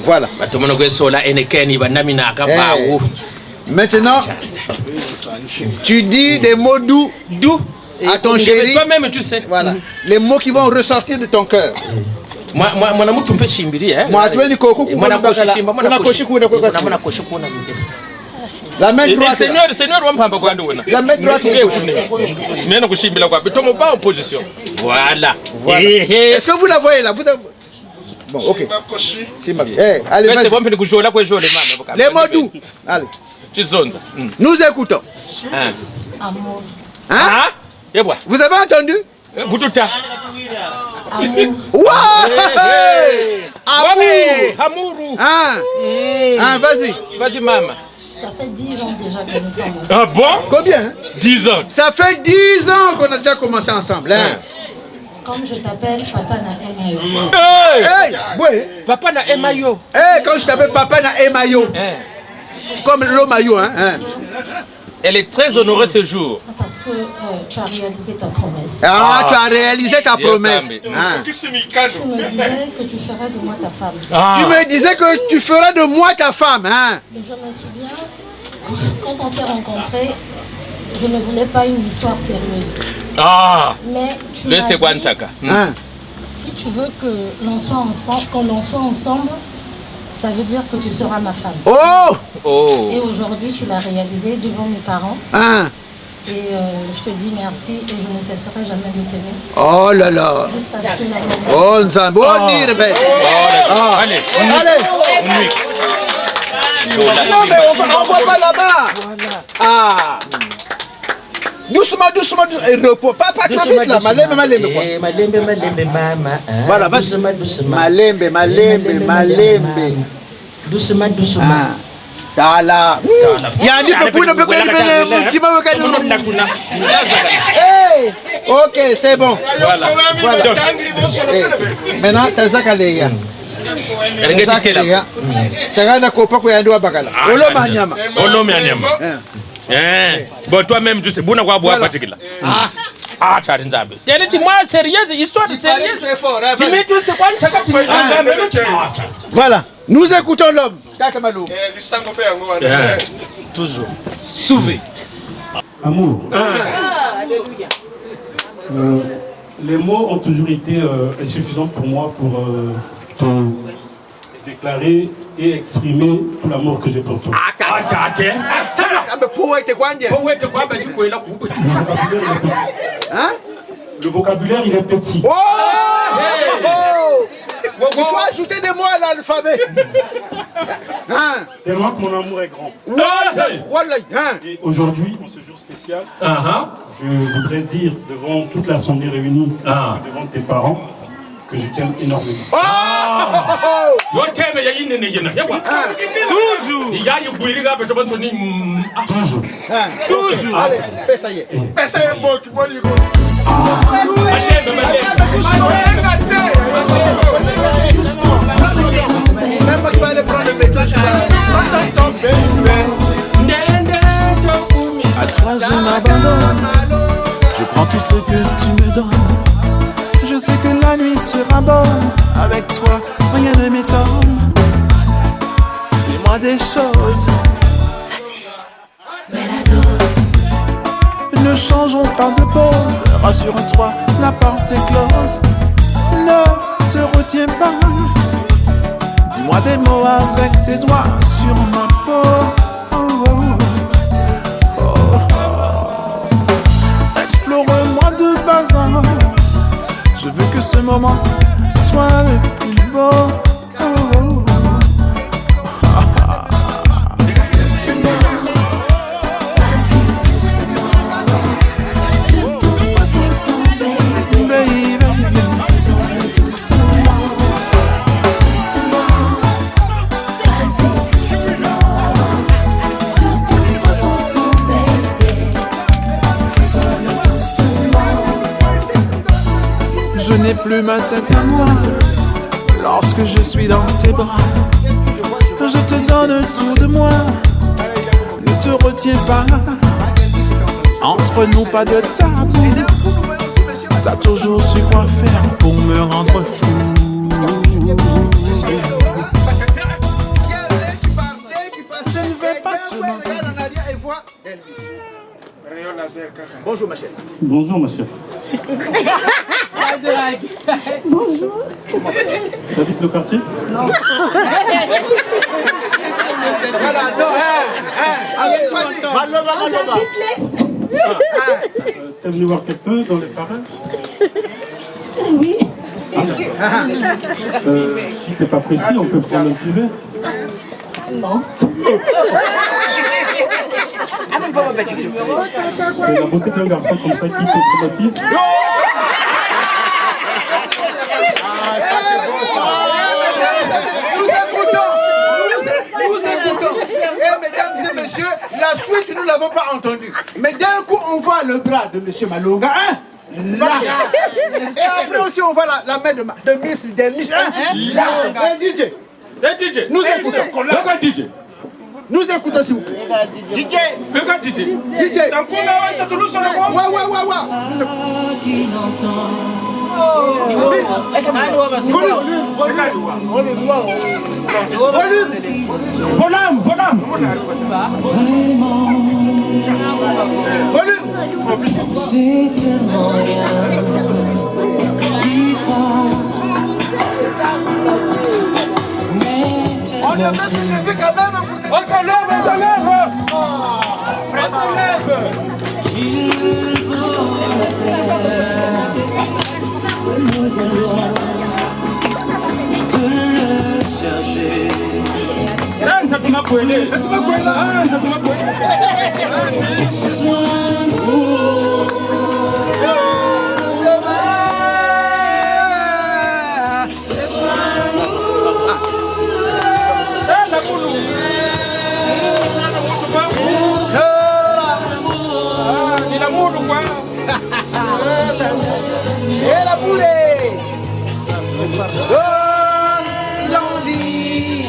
F: voilà
H: batomono ko sola enekeni banamina akabawo
F: maintenant tu dis des mots doux à ton chéri.
H: Toi-même, tu sais.
F: Voilà. Les mots qui vont ressortir de ton cœur.
H: Moi, tu peux chimbiri, hein.
F: Moi, tu veux dire coco.
H: La
F: main droite.
H: Seigneur,
F: la main droite.
H: Voilà.
F: Est-ce que vous la voyez là? Bon, ok. Allez, vas-y. Les mots doux. Allez. Nous écoutons.
L: Amour.
F: Hein? Vous avez entendu?
H: Vous tout à.
F: Amour. Vas-y.
H: Vas-y, maman.
L: Ça fait 10 ans déjà que nous sommes ensemble.
H: Ah bon?
F: Combien?
H: 10 ans.
F: Ça fait 10 ans qu'on a déjà commencé ensemble. Hein?
L: Comme je t'appelle, Papa na Emayo.
H: Papa na Emayo.
F: Quand je t'appelle Papa na Emayo. Comme l'Omayo, hein?
H: Elle est très honorée ce jour.
L: Parce que tu as réalisé ta promesse.
F: Tu as réalisé ta promesse.
L: Tu me disais que tu ferais de moi ta femme.
F: Tu me disais que tu feras de moi ta femme. Hein?
L: Et je me souviens, quand on s'est rencontrés, je ne voulais pas une histoire sérieuse. Mais tu m'as dit, si tu veux que l'on soit ensemble, ça veut dire que tu seras ma femme. Et aujourd'hui, tu l'as réalisé devant mes parents. Et je te dis merci et je ne cesserai jamais de t'aimer.
F: Oh là là.
H: Allez.
F: Non mais on ne voit pas là-bas. Doucement. Et repos. Pas trop vite là. Malembe. Voilà, vas-y. Malembe. Doucement. Tala. Yani ok, c'est bon. Voilà. Maintenant, c'est ça qu'elle est.
H: Bon, toi-même, tu sais,
F: voilà, nous écoutons l'homme.
H: Toujours. Sauvé.
K: Amour. Les mots ont toujours été insuffisants pour moi pour te déclarer et exprimer tout l'amour que j'ai pour toi. Le vocabulaire il est petit.
F: Il faut ajouter des mots à l'alphabet.
K: Tellement que mon amour est grand. Et aujourd'hui, en ce jour spécial, je voudrais dire devant toute l'assemblée réunie, devant tes parents, que je t'aime énormément.
F: Toujours. Allez, fais ça y est. Même quand tu vas aller prendre le béton,
N: à toi je m'abandonne. Je prends tout ce que tu me donnes. Je sais que la nuit sera bonne. Avec toi, rien ne m'étonne. Dis-moi des choses. Vas-y, mets la dose. Ne changeons pas de pause. Rassure-toi, la porte est close. Ne te retiens pas. Dis-moi des mots avec tes doigts sur ma peau. Explore-moi de bas en haut. Je veux que ce moment soit le plus beau. n'es plus ma tête à moi. Lorsque je suis dans tes bras, je te donne tout de moi. Ne te retiens pas, entre nous pas de tabou. T'as toujours su quoi faire pour me rendre fou. Je ne vais pas te mentir.
F: Bonjour ma chérie.
K: Bonjour ma chérie.
L: Bonjour.
K: T'habites le quartier?
F: Non. Voilà, non,
L: J'habite l'Est.
K: T'es venu voir quelqu'un dans les parages?
L: Oui.
K: Si t'es pas précis, on peut prendre un petit verre.
L: Non.
K: C'est la beauté d'un garçon comme ça qui te traumatise.
F: Nous écoutons. Et mesdames et messieurs, la suite nous ne l'avons pas entendue. Mais d'un coup on voit le bras de monsieur Malonga, hein? Là. Et après aussi on voit la main de Miss Delmiche, hein? Là. DJ. Nous écoutons. Nous écoutons s'il vous plaît. DJ. DJ.
K: Volume.
E: C'est tellement rien.
F: On devrait se lever quand même pour se et la poulet de l'envie.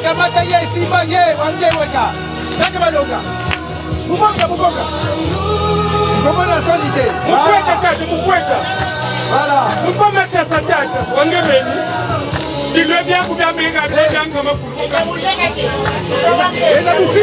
F: Kamataye, Sibaye, Wangeweka, Nakabalonga. Mubonga. Comment la solidité? Voilà.
H: Vous pouvez mettre sa tête, Wangeweka. Il veut bien vous faire bien comme vous.
F: Et la bouffe,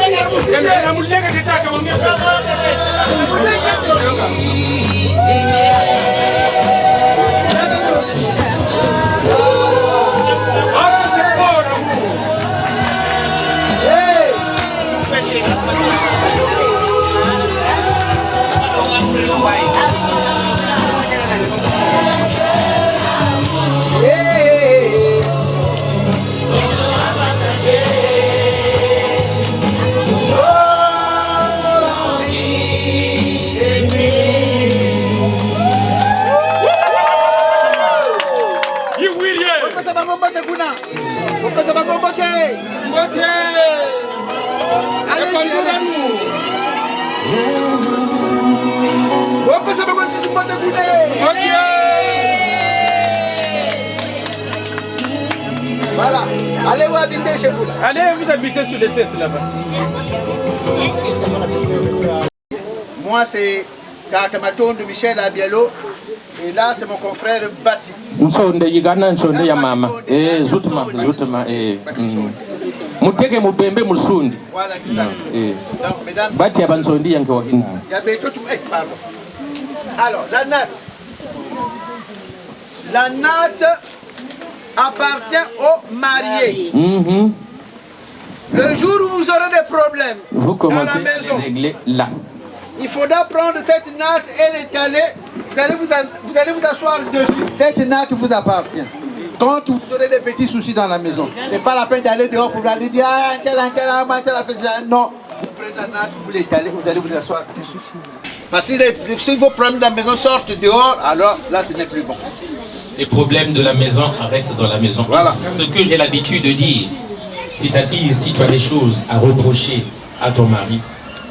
F: voilà. Allez vous habiter chez vous là.
H: Allez vous habiter sur les cesses là-bas.
F: Moi c'est Kakamaton de Michel Abielo. Et là c'est mon confrère Bati.
G: Nsonde yigana nsonde ya mama. Zutma. Muteke mubembe musundi.
F: Voilà exactement. Donc mesdames.
G: Bati abansondi yanke wakina.
F: Pardon. Alors la natte appartient aux mariés. Le jour où vous aurez des problèmes
G: vous commencez
F: à la maison,
G: à régler là.
F: Il faudra prendre cette natte et l'étaler. Vous allez vous asseoir dessus. Cette natte vous appartient. Quand vous aurez des petits soucis dans la maison, c'est pas la peine d'aller dehors pour aller dire ah, tel a fait ça. Non, vous prenez la natte, vous l'étalez, vous allez vous asseoir dessus. Parce que si vos problèmes de la maison sortent dehors, alors là ce n'est plus bon.
H: Les problèmes de la maison restent dans la maison.
F: Voilà.
H: Ce que j'ai l'habitude de dire, c'est-à-dire si tu as des choses à reprocher à ton mari,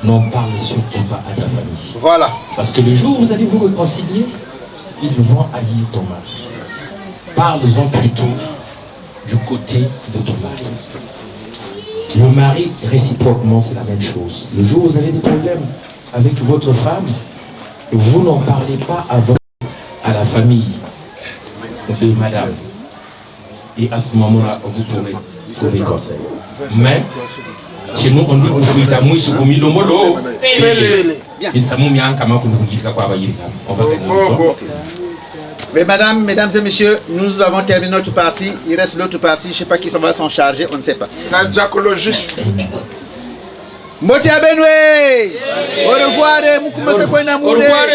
H: n'en parle surtout pas à ta famille.
F: Voilà.
H: Parce que le jour où vous allez vous réconcilier, ils vont haïr ton mari. Parle-en plutôt du côté de ton mari. Le mari, réciproquement, c'est la même chose. Le jour où vous avez des problèmes avec votre femme, vous n'en parlez pas à la famille de madame. Et à ce moment-là, vous pourrez trouver conseil. Mais, chez nous, on dit qu'on fait ta mouche comme il le modo. Et ça m'a mis en camarade pour nous dire quoi va y aller. On va gagner.
F: Mais mesdames et messieurs, nous avons terminé notre partie. Il reste l'autre partie. Je ne sais pas qui ça va s'en charger. On ne sait pas.
K: La diacologie.
F: Motia Benwe. Au revoir. Au revoir.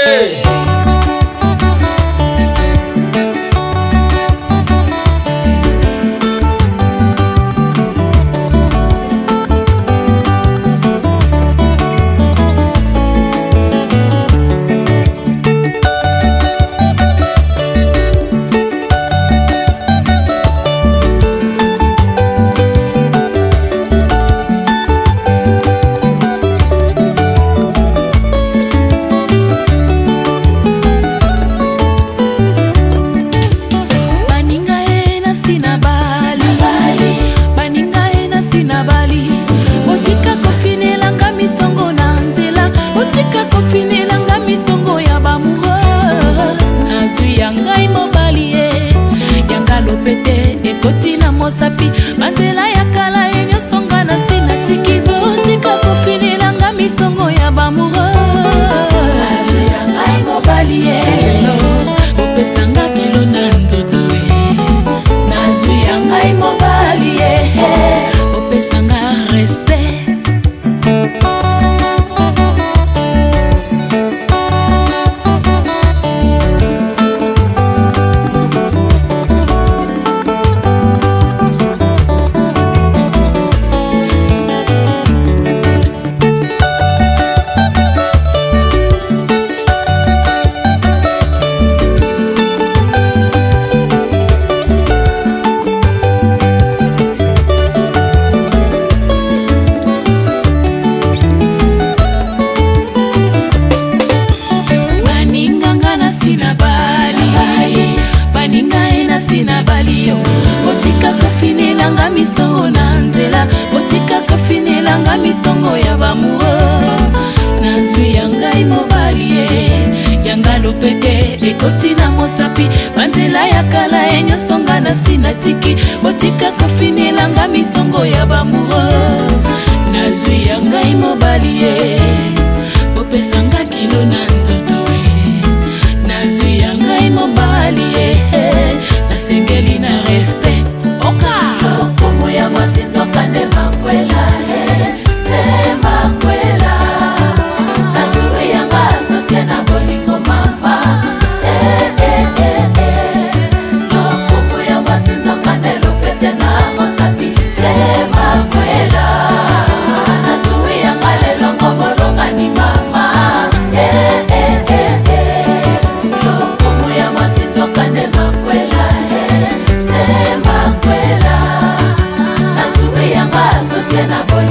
E: Sena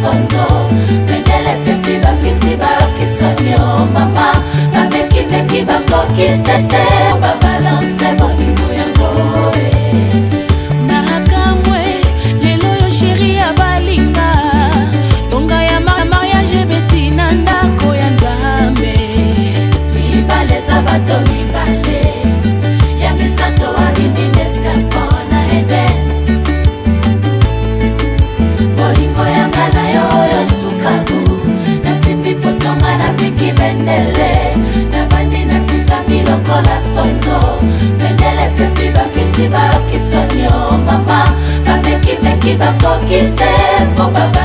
E: sondo pendele pepi bafiti bakisonyo mama bamekimeki bakoki tete babalanse bolingo yango
B: nakamwe lelo yo sheri ya balinga tonga ya mariage beti na ndako ya nzambe
E: mibale za bato mibale ya misato wabindinese mpona ede bolingo yanga na yo yo sukaku nasimbi potonga na piki bendele navandi natikami lokola sondo bendele pepi bafiti bakisonyo mama bamekimeki bakoki te po baba